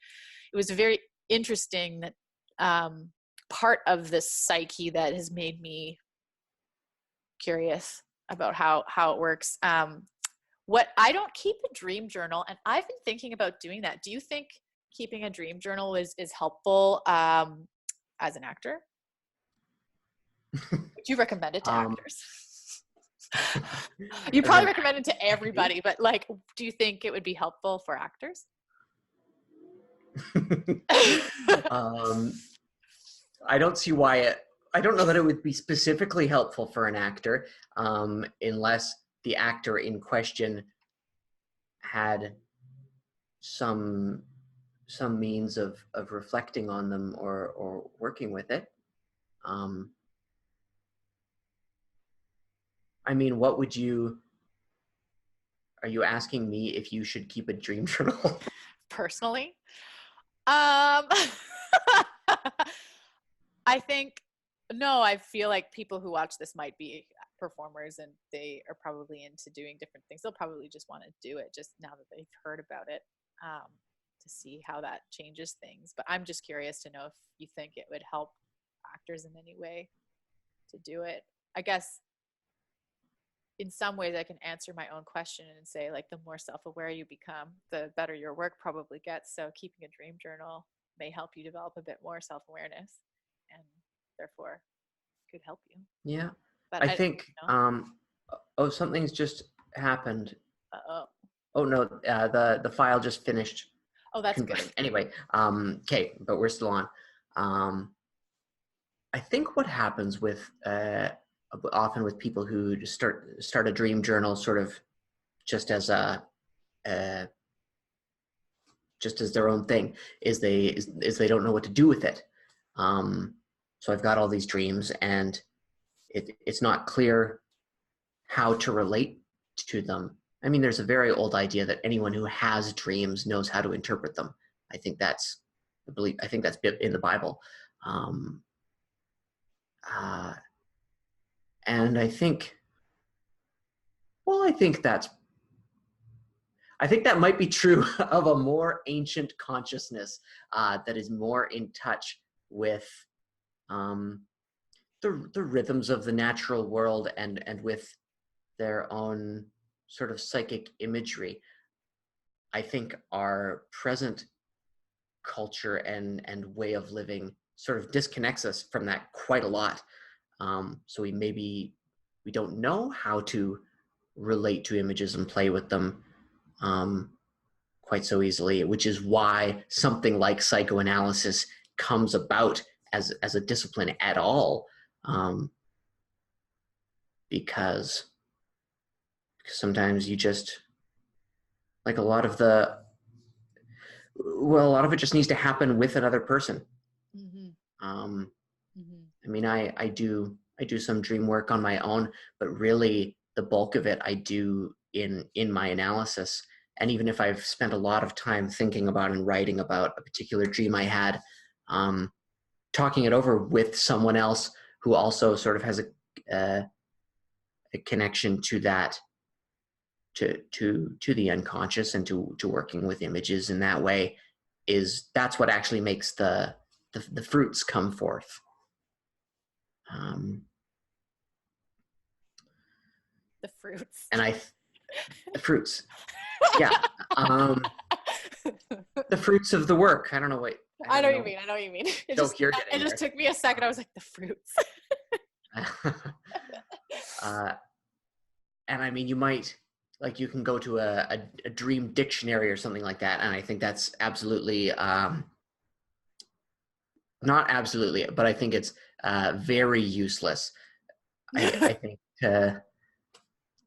was very interesting that part of this psyche that has made me curious about how it works. What I don't keep a dream journal, and I've been thinking about doing that. Do you think keeping a dream journal is helpful as an actor? Would you recommend it to actors? You probably recommend it to everybody, but like, do you think it would be helpful for actors? I don't see why I don't know that it would be specifically helpful for an actor, unless the actor in question had some means of reflecting on them or working with it. I mean, are you asking me if you should keep a dream journal? Personally? I think, no, I feel like people who watch this might be performers and they are probably into doing different things. They'll probably just want to do it just now that they've heard about it, to see how that changes things. But I'm just curious to know if you think it would help actors in any way to do it. I guess in some ways I can answer my own question and say, like, the more self-aware you become, the better your work probably gets. So keeping a dream journal may help you develop a bit more self-awareness, and therefore could help you. Yeah. But I I, think, you know, oh, something's just happened. uh-oh. Oh no, the file just finished Oh, that's good. converting. Anyway, okay, but we're still on. I think what happens with often with people who just start a dream journal, sort of just as uh, just as their own thing, is they don't know what to do with it. So I've got all these dreams, and it's not clear how to relate to them. I mean, there's a very old idea that anyone who has dreams knows how to interpret them. I think that's I believe. I think that's in the Bible. Um, uh, and I think, well, I think that might be true of a more ancient consciousness that is more in touch with um, the rhythms of the natural world, and with their own sort of psychic imagery. I think our present culture and way of living sort of disconnects us from that quite a lot. So we don't know how to relate to images and play with them quite so easily, which is why something like psychoanalysis comes about as a discipline at all, because sometimes you just, like, a lot of it just needs to happen with another person. Mm-hmm. Um, Mm-hmm. I mean, I do some dream work on my own, but really the bulk of it I do in my analysis. And even if I've spent a lot of time thinking about and writing about a particular dream I had, talking it over with someone else who also sort of has a connection to that, to the unconscious, and to working with images in that way, that's what actually makes the fruits come forth. The fruits. And the fruits, yeah, the fruits of the work. I don't know what. I know don't what you mean. I know what you mean. You're It getting just took me a second. I was like, the fruits. And I mean, you might, like, you can go to a dream dictionary or something like that, and I think that's absolutely not absolutely, but I think it's very useless. I think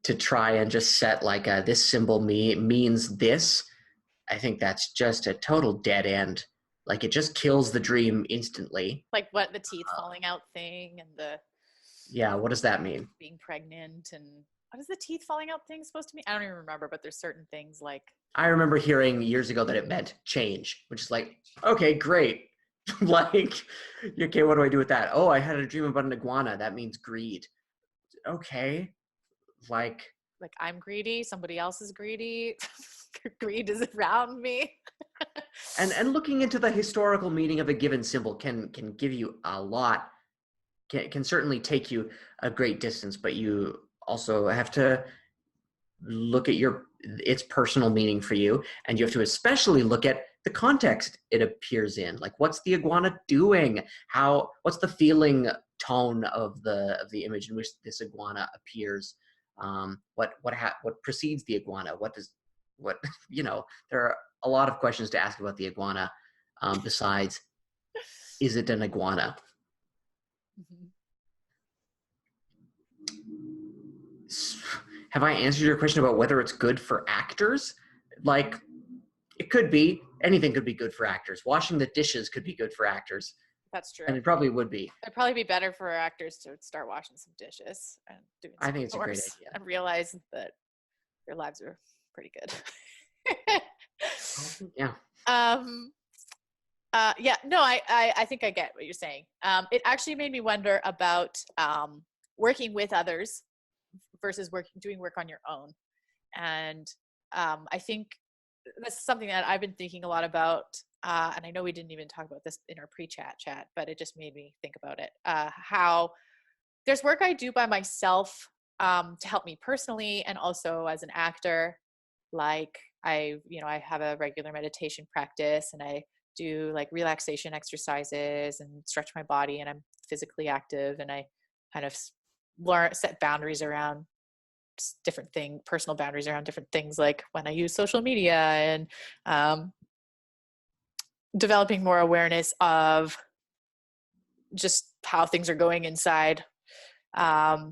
to try and just set, like, this symbol means this. I think that's just a total dead end. Like, it just kills the dream instantly. Like what, the teeth falling out thing, and the Yeah, what does that mean? being pregnant, and what is the teeth falling out thing supposed to mean? I don't even remember, but there's certain things like. I remember hearing years ago that it meant change, which is like, okay, great. Like, okay, what do I do with that? Oh, I had a dream about an iguana. That means greed. Okay. Like I'm greedy, somebody else is greedy. Greed is around me. and looking into the historical meaning of a given symbol can give you a lot, can certainly take you a great distance, but you also have to look at its personal meaning for you, and you have to especially look at the context it appears in. Like, what's the iguana doing? What's the feeling tone of the image in which this iguana appears? What precedes the iguana? What there are a lot of questions to ask about the iguana, besides, is it an iguana? Mm-hmm. Have I answered your question about whether it's good for actors? Like, it could be. Anything could be good for actors. Washing the dishes could be good for actors. That's true. And it probably would be. It'd probably be better for actors to start washing some dishes and doing some I think it's a great chores idea. and realize that their lives are pretty good. Yeah. Yeah, no, I think I get what you're saying. It actually made me wonder about working with others versus doing work on your own. And I think that's something that I've been thinking a lot about. And I know we didn't even talk about this in our pre-chat, but it just made me think about it. How there's work I do by myself to help me personally and also as an actor. Like I have a regular meditation practice, and I do like relaxation exercises and stretch my body, and I'm physically active, and I kind of set boundaries around different personal boundaries around different things, like when I use social media, and developing more awareness of just how things are going inside. But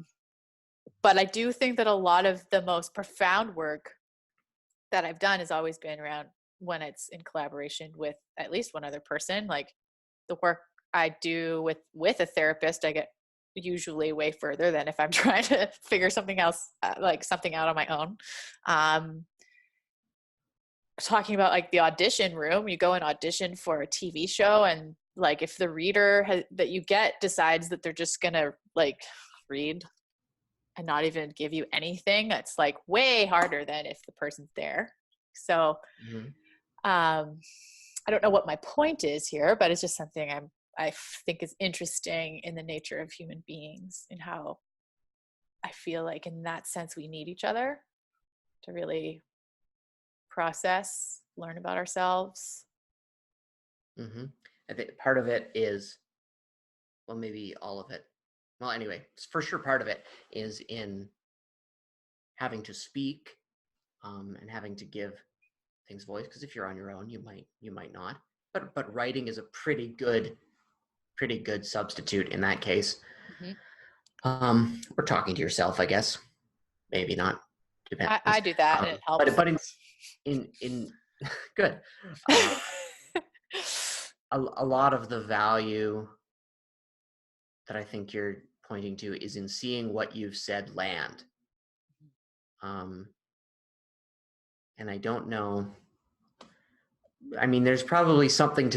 I do think that a lot of the most profound work that I've done has always been around when it's in collaboration with at least one other person. Like the work I do with a therapist, I get usually way further than if I'm trying to figure something else, like something out on my own. Talking about like the audition room, you go and audition for a TV show, and like if the reader that you get decides that they're just gonna like read and not even give you anything, it's like way harder than if the person's there. So I don't know what my point is here, but it's just something I think is interesting in the nature of human beings, and how I feel like in that sense we need each other to really process, learn about ourselves. I think part of it is, well, maybe all of it. Well, anyway, for sure, part of it is in having to speak and having to give things voice. Because if you're on your own, you might not. But writing is a pretty good substitute in that case. Or talking to yourself, I guess. Maybe not. Depends. I do that, and it helps. But in good. A lot of the value that I think you're pointing to is in seeing what you've said land. And I don't know. I mean, there's probably something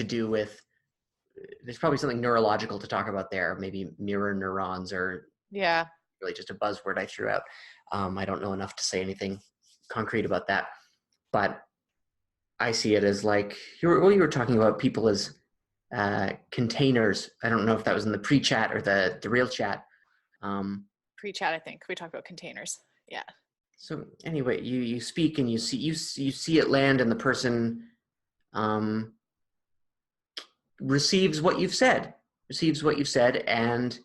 neurological to talk about there. Maybe mirror neurons, or really just a buzzword I threw out. I don't know enough to say anything concrete about that, but I see it as like you were talking about people as containers. I don't know if that was in the pre-chat or the real chat. Pre-chat, I think we talked about containers. Yeah. So anyway, you speak and you see it land, and the person receives what you've said, and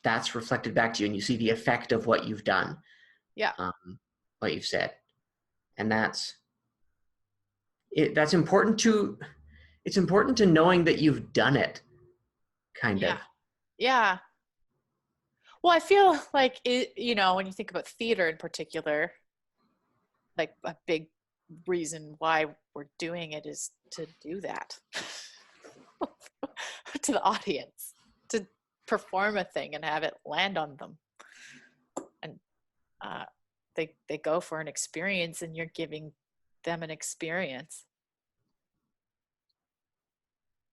that's reflected back to you, and you see the effect of what you've done. Yeah. What you've said, and that's important to. It's important to knowing that you've done it. Kind of. Yeah. Well, I feel like when you think about theater in particular, like a big reason why we're doing it is to do that to the audience, to perform a thing and have it land on them. And they go for an experience, and you're giving them an experience.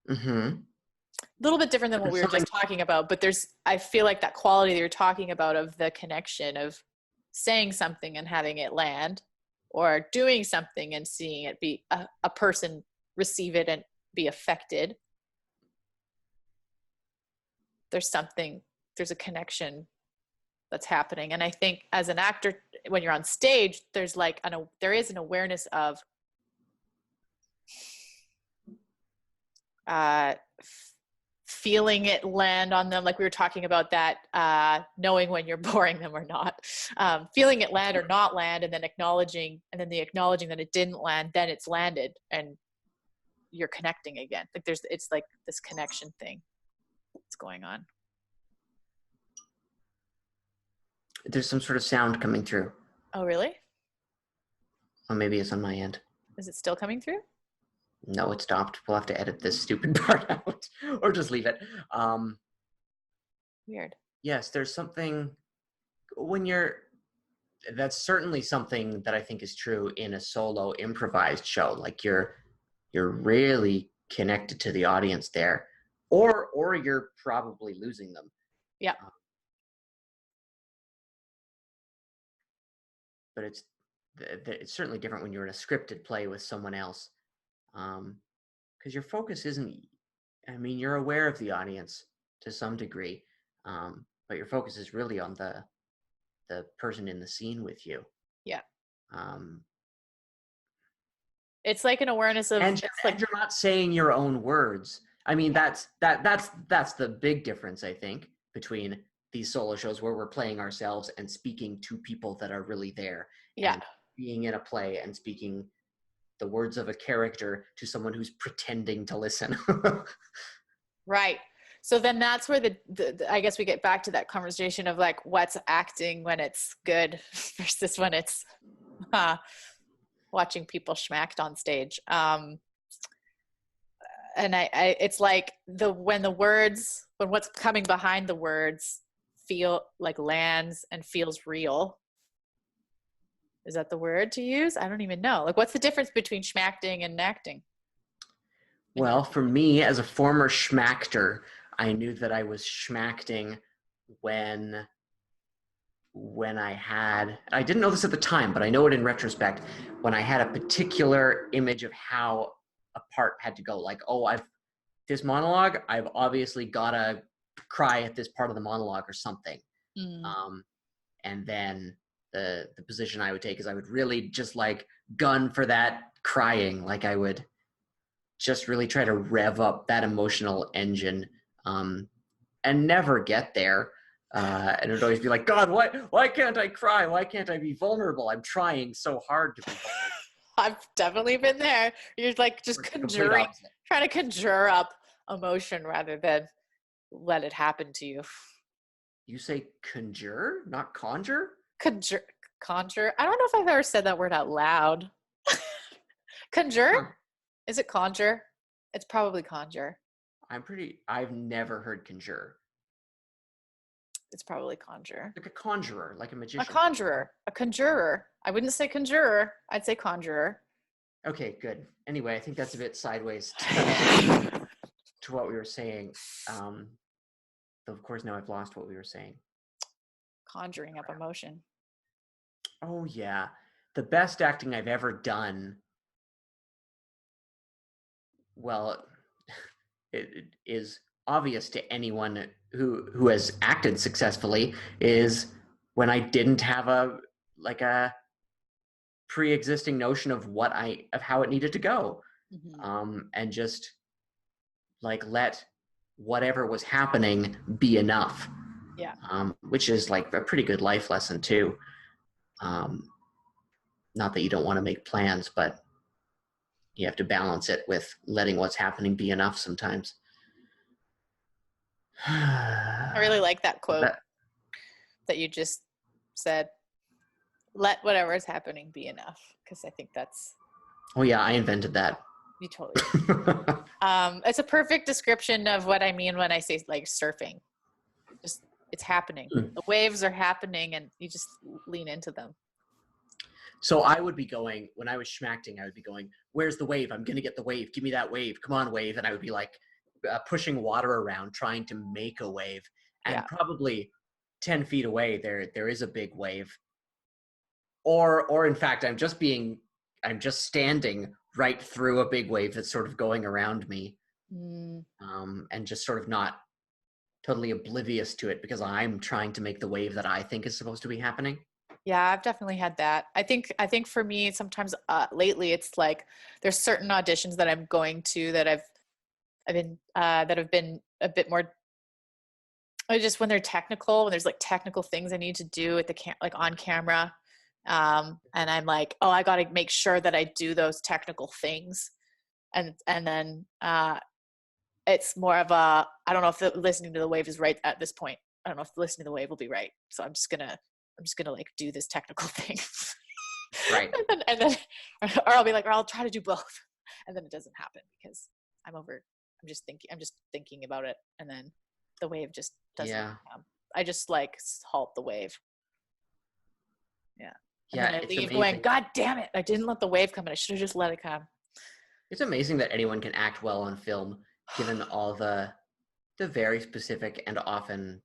A little bit different than what we were just talking about, but I feel like that quality that you're talking about of the connection of saying something and having it land, or doing something and seeing it be a person receive it and be affected. There's a connection that's happening. And I think as an actor, when you're on stage, there is an awareness of feeling it land on them, like we were talking about that, knowing when you're boring them or not, feeling it land or not land, and then acknowledging that it didn't land, then it's landed, and you're connecting again. Like it's like this connection thing that's going on. There's some sort of sound coming through. Oh, really? Or maybe it's on my end. Is it still coming through? No, it stopped. We'll have to edit this stupid part out, or just leave it. Weird. Yes, there's something that's certainly something that I think is true in a solo improvised show. Like you're really connected to the audience there, or you're probably losing them. Yeah. But it's certainly different when you're in a scripted play with someone else. Because your focus isn't, I mean, you're aware of the audience to some degree, but your focus is really on the the person in the scene with you. Yeah. Um, It's like an awareness of, and it's like, you're not saying your own words. I mean, that's the big difference, I think, between these solo shows where we're playing ourselves and speaking to people that are really there, yeah, and being in a play and speaking the words of a character to someone who's pretending to listen. right. So then that's where I guess we get back to that conversation of like, what's acting when it's good versus when it's watching people schmacked on stage. And I it's like when what's coming behind the words feel like lands and feels real. Is that the word to use? I don't even know. Like, what's the difference between schmacting and acting? Well, for me, as a former schmackter, I knew that I was schmacting when I didn't know this at the time, but I know it in retrospect, when I had a particular image of how a part had to go. Like, oh, this monologue, I've obviously gotta cry at this part of the monologue or something. And then the position I would take is I would really just like gun for that crying. Like I would just really try to rev up that emotional engine, and never get there. And it would always be like, God, why can't I cry? Why can't I be vulnerable? I'm trying so hard to be vulnerable. I've definitely been there. You're like just trying to conjure up emotion rather than let it happen to you. You say conjure, not conjure? Conjure. I don't know if I've ever said that word out loud. Conjure? Huh. Is it conjure? It's probably conjure. I've never heard conjure. It's probably conjure. Like a conjurer, like a magician. A conjurer. I wouldn't say conjurer. I'd say conjurer. Okay, good. Anyway, I think that's a bit sideways to what we were saying. Though of course now I've lost what we were saying. Conjuring up emotion. Oh yeah. The best acting I've ever done, well, it is obvious to anyone who has acted successfully, is when I didn't have a pre-existing notion of how it needed to go. And just like let whatever was happening be enough. Yeah. Which is like a pretty good life lesson too. Not that you don't want to make plans, but you have to balance it with letting what's happening be enough sometimes. I really like that quote that you just said. Let whatever is happening be enough, because I think that's. Oh yeah, I invented that. You totally. It's a perfect description of what I mean when I say like surfing. Just it's happening. The waves are happening, and you just lean into them. So I would be going, when I was schmacting, I would be going, where's the wave? I'm going to get the wave. Give me that wave. Come on, wave. And I would be like pushing water around, trying to make a wave. And probably 10 feet away, there is a big wave. Or in fact, I'm just standing right through a big wave that's sort of going around me. And just sort of not totally oblivious to it because I'm trying to make the wave that I think is supposed to be happening. Yeah, I've definitely had that. I think for me, sometimes lately, it's like there's certain auditions that I'm going to that that have been a bit more. Just when they're technical, when there's like technical things I need to do at like on camera, and I'm like, oh, I got to make sure that I do those technical things, and then it's more of a I don't know if listening to the wave is right at this point. I don't know if listening to the wave will be right, so I'm just gonna like do this technical thing. Right. and then or I'll be like, or I'll try to do both. And then it doesn't happen because I'm just thinking about it. And then the wave just doesn't come. I just like halt the wave. Yeah. And then I leave amazing. Going, God damn it. I didn't let the wave come in. I should have just let it come. It's amazing that anyone can act well on film, given all the very specific and often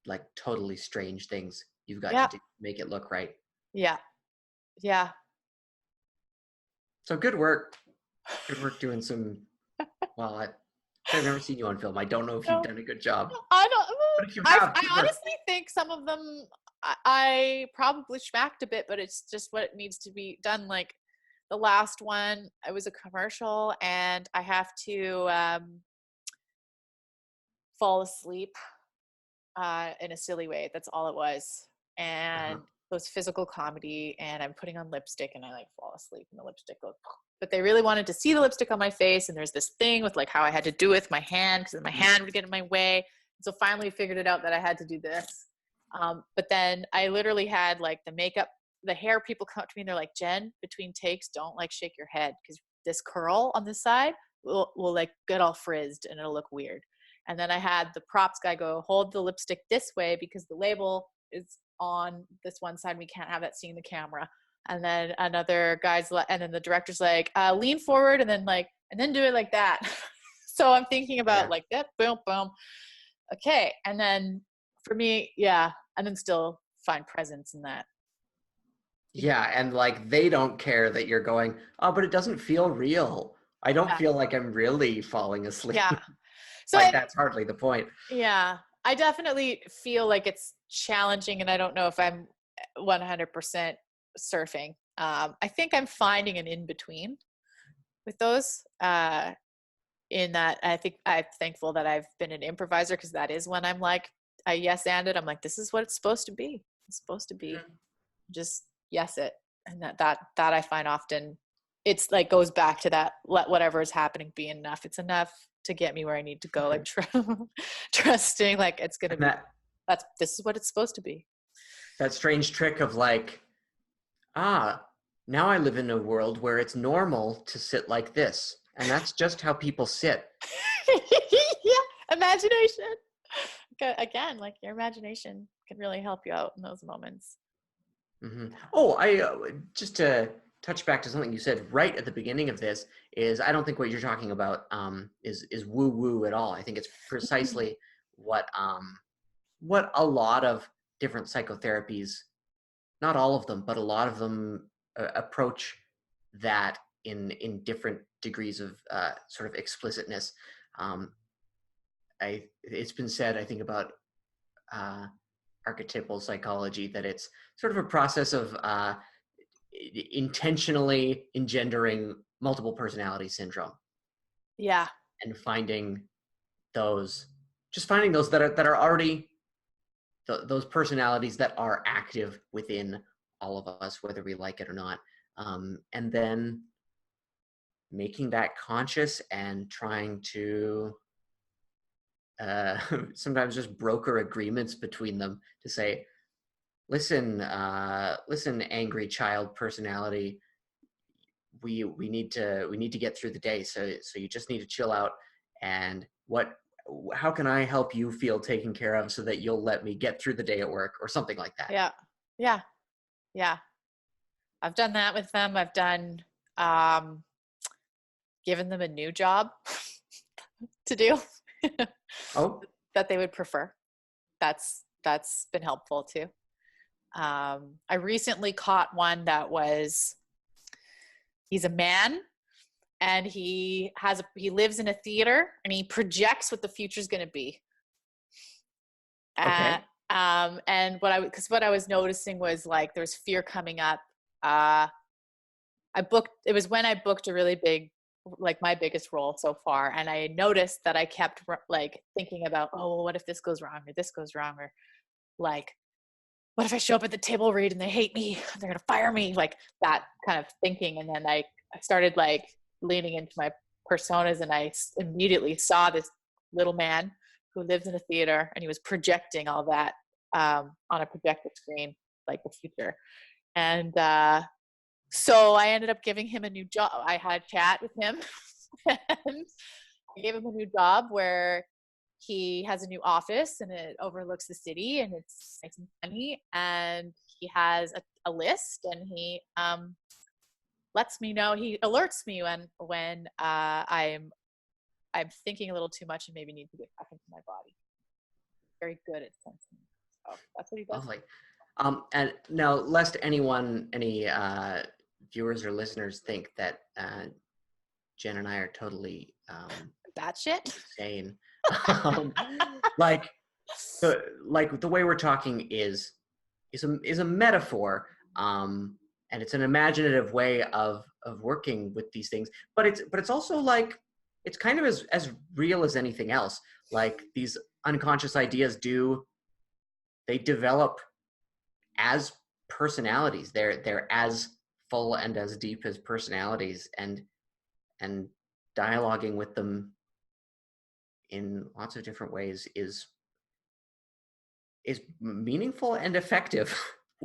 like totally strange things you've got to do to make it look right. Yeah. Yeah. So good work. Good work doing some, well, I've never seen you on film. I don't know if you've done a good job. I don't, but if you have, I honestly think some of them I probably schmacked a bit, but it's just what needs to be done. Like the last one, it was a commercial, and I have to fall asleep in a silly way. That's all it was. Uh-huh. And it was physical comedy, and I'm putting on lipstick, and I like fall asleep, and the lipstick goes. But they really wanted to see the lipstick on my face, and there's this thing with like how I had to do it with my hand because my hand would get in my way. So finally figured it out that I had to do this. But then I literally had like the makeup, the hair people come up to me and they're like, Jen, between takes, don't like shake your head because this curl on this side will like get all frizzed and it'll look weird. And then I had the props guy go, hold the lipstick this way because the label is on this one side. We can't have that seeing the camera. And then another guy's, and then the director's like, lean forward and then do it like that. So I'm thinking about like that, boom, boom. Okay. And then for me, yeah. And then still find presence in that. Yeah. And like, they don't care that you're going, oh, but it doesn't feel real. I don't feel like I'm really falling asleep. Yeah. So Like, that's hardly the point. Yeah. I definitely feel like it's challenging, and I don't know if I'm 100% surfing. I think I'm finding an in-between with those. In that, I think I'm thankful that I've been an improviser, because that is when I'm like, I yes-anded. I'm like, this is what it's supposed to be. It's supposed to be. Just yes it. And that I find often, it's like goes back to that, let whatever is happening be enough. It's enough to get me where I need to go. Like trusting, like it's going to be, this is what it's supposed to be. That strange trick of like, now I live in a world where it's normal to sit like this. And that's just how people sit. Yeah. Imagination. Again, like your imagination can really help you out in those moments. Mm-hmm. Oh, I just to touch back to something you said right at the beginning of this is I don't think what you're talking about is woo woo at all. I think it's precisely what a lot of different psychotherapies, not all of them, but a lot of them approach that in different degrees of sort of explicitness. It's been said, I think, about archetypal psychology that it's sort of a process of intentionally engendering multiple personality syndrome. Yeah. And finding those that are already those personalities that are active within all of us, whether we like it or not, and then making that conscious and trying to sometimes just broker agreements between them to say, listen, angry child personality, we need to get through the day, so you just need to chill out, and how can I help you feel taken care of so that you'll let me get through the day at work, or something like that. Yeah. I've done that with them. I've done given them a new job to do. Oh, that they would prefer. That's been helpful too. I recently caught one that he's a man, and he lives in a theater, and he projects what the future is going to be. okay. And what I was noticing was like there was fear coming up. It was when I booked a really big, like my biggest role so far, and I noticed that I kept like thinking about, oh, well, what if this goes wrong, or this goes wrong, or like, what if I show up at the table read and they hate me, they're gonna fire me, like that kind of thinking. And then I started like leaning into my personas, and I immediately saw this little man who lives in a theater, and he was projecting all that on a projector screen, like the future. And so I ended up giving him a new job. I had a chat with him and I gave him a new job where he has a new office, and it overlooks the city, and it's nice and funny. And he has a list, and he lets me know, he alerts me when I'm thinking a little too much and maybe need to get back into my body. Very good at sensing. So that's what he does. Lovely. And now, lest any viewers or listeners think that Jen and I are totally batshit insane, like the way we're talking is is a metaphor, and it's an imaginative way of working with these things. But it's also like it's kind of as real as anything else. Like these unconscious ideas they develop as personalities. They're as full and as deep as personalities, and dialoguing with them in lots of different ways is meaningful and effective.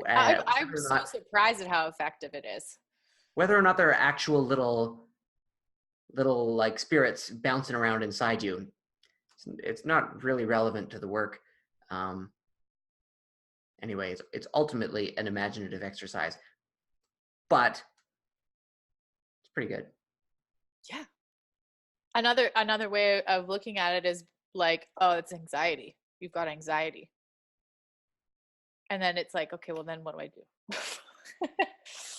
I'm so surprised at how effective it is. Whether or not there are actual little like spirits bouncing around inside you, it's not really relevant to the work. Anyway, it's ultimately an imaginative exercise, but it's pretty good. Yeah. Another way of looking at it is like, oh, it's anxiety. You've got anxiety. And then it's like, okay, well then what do I do?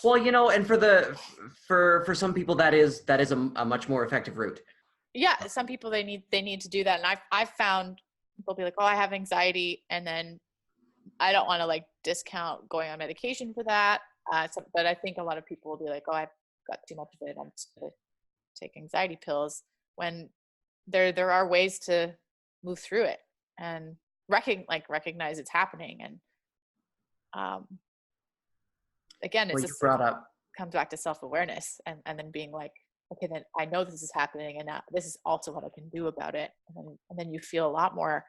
Well, and for some people that is a much more effective route. Yeah, some people they need to do that, and I've found people be like, oh, I have anxiety, and then I don't want to like discount going on medication for that. But I think a lot of people will be like, oh, I've got too much of it, I'm just gonna take anxiety pills. When there are ways to move through it and recognize it's happening. And again, it's just brought up comes back to self-awareness and then being like, okay, then I know this is happening, and now this is also what I can do about it. And then you feel a lot more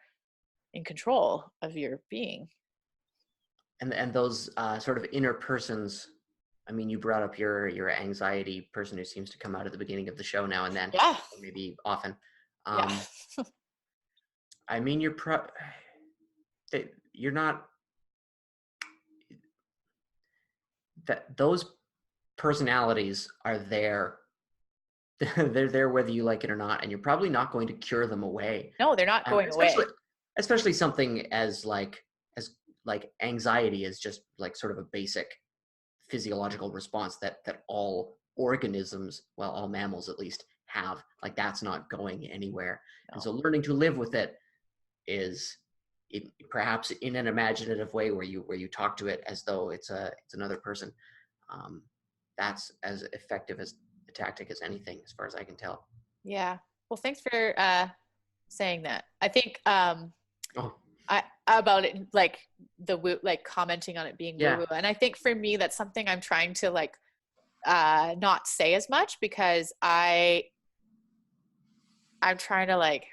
in control of your being. And those sort of inner persons. I mean, you brought up your anxiety person who seems to come out at the beginning of the show now and then, Yeah. or maybe often. Yeah. I mean, you're not that those personalities are there. They're there whether you like it or not, and you're probably not going to cure them away. No, they're not going away. Especially something as anxiety is just like sort of a basic physiological response that all organisms, well, all mammals at least, have. Like that's not going anywhere. No. And so learning to live with it is perhaps in an imaginative way where you talk to it as though it's another person. That's as effective as a tactic as anything, as far as I can tell. Yeah. Well, thanks for saying that. I think about it, like the woo, like commenting on it being woo-woo. And I think for me, that's something I'm trying to like not say as much, because I'm trying to like,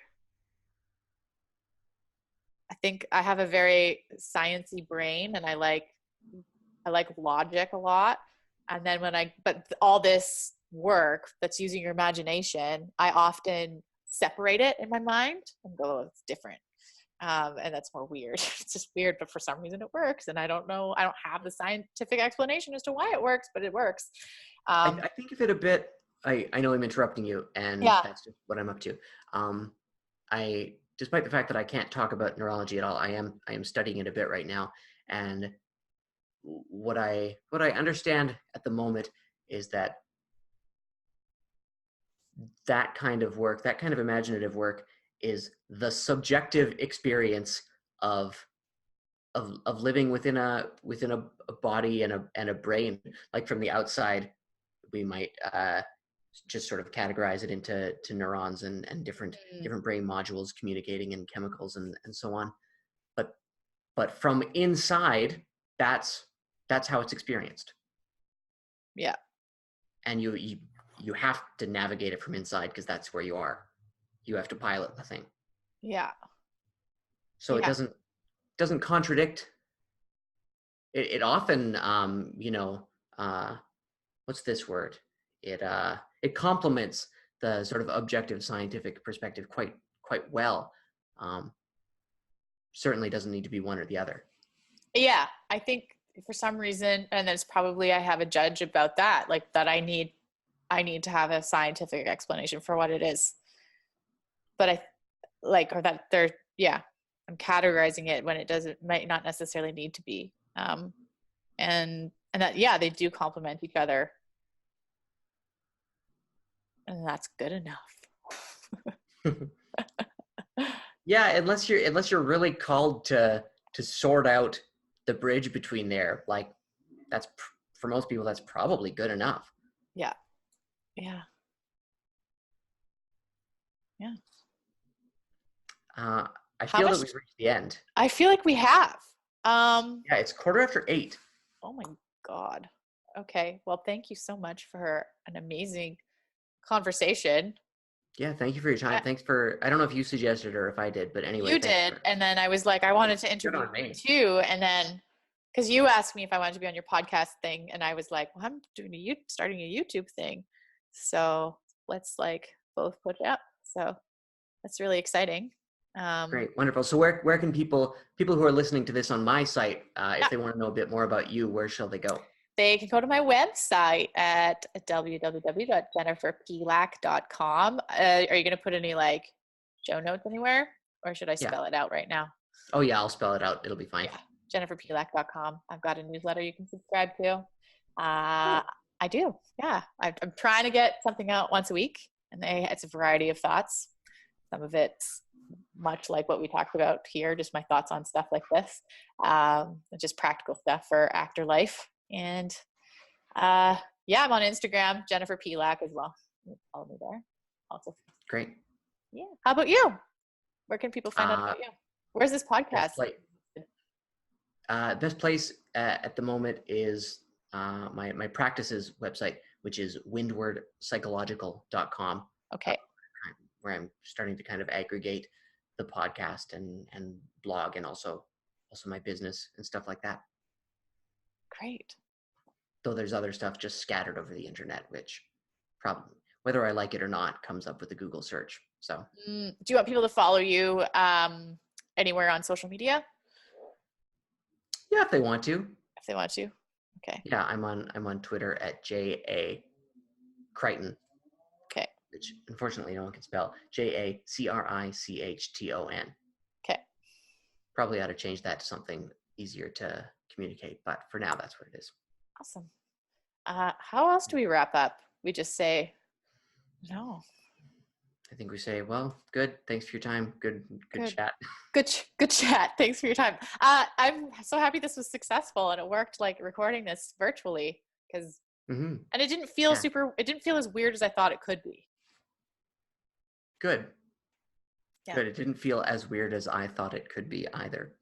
I think I have a very sciencey brain, and I like logic a lot. And then but all this work that's using your imagination, I often separate it in my mind and go, oh, it's different. And that's more weird. It's just weird, but for some reason it works. And I don't know, I don't have the scientific explanation as to why it works, but it works. I think of it a bit, I know I'm interrupting you, and that's just what I'm up to. Despite the fact that I can't talk about neurology at all, I am studying it a bit right now. And what I understand at the moment is that kind of work, that kind of imaginative work, is the subjective experience of living within a body and a brain. Like from the outside, we might just sort of categorize it into neurons and different brain modules communicating, and chemicals and so on. But from inside, that's how it's experienced. Yeah. And you have to navigate it from inside, because that's where you are. You have to pilot the thing. Yeah. So it doesn't contradict. It often, what's this word? It complements the sort of objective scientific perspective quite well. Certainly doesn't need to be one or the other. Yeah, I think for some reason, and there's probably, I have a judge about that, like that I need to have a scientific explanation for what it is. But I'm categorizing it when it might not necessarily need to be. And that, they do complement each other. And that's good enough. Yeah, unless you're really called to sort out the bridge between there, like for most people, that's probably good enough. Yeah. Yeah. Yeah. I How feel that much? we've reached the end. I feel like we have. Yeah, it's 8:15. Oh my God. Okay. Well, thank you so much for an amazing conversation. Yeah, thank you for your time. Thanks for, I don't know if you suggested or if I did, but anyway, You thanks did. for, And then I was like, I wanted to good interview on you me. too. And then, because you asked me if I wanted to be on your podcast thing, and I was like, well, I'm starting a YouTube thing. So let's like both put it up. So that's really exciting. Great, wonderful. So where can people who are listening to this on my site, Yeah. if they want to know a bit more about you, where shall they go? They can go to my website at www.jenniferpelack.com. Are you going to put any like show notes anywhere, or should I Yeah. spell it out right now? Oh yeah, I'll spell it out. It'll be fine. Yeah, jenniferpelack.com. I've got a newsletter you can subscribe to. I do. Yeah, I'm trying to get something out once a week, and it's a variety of thoughts. Some of it's much like what we talked about here, just my thoughts on stuff like this, just practical stuff for actor life. And yeah, I'm on Instagram, Jennifer Pelack as well. Follow me there. Also. Great. Yeah. How about you? Where can people find out about you? Where's this podcast? Best place at the moment is my practice's website, which is windwardpsychological.com. Okay. Where I'm starting to kind of aggregate the podcast and blog, and also my business and stuff like that. Great. Though there's other stuff just scattered over the internet, which probably, whether I like it or not, comes up with a Google search. So Do you want people to follow you anywhere on social media? Yeah, if they want to. If they want to. Okay. Yeah, I'm on Twitter at JA Crichton. Okay. Which unfortunately no one can spell. JACRICHTON. Okay. Probably ought to change that to something easier to communicate, but for now that's what it is. Awesome. How else do we wrap up? We just say no. I think we say, well, good. Thanks for your time. Good chat. Good chat. Thanks for your time. I'm so happy this was successful and it worked, like recording this virtually, because and it didn't feel it didn't feel as weird as I thought it could be. Good. Yeah. Good. It didn't feel as weird as I thought it could be either.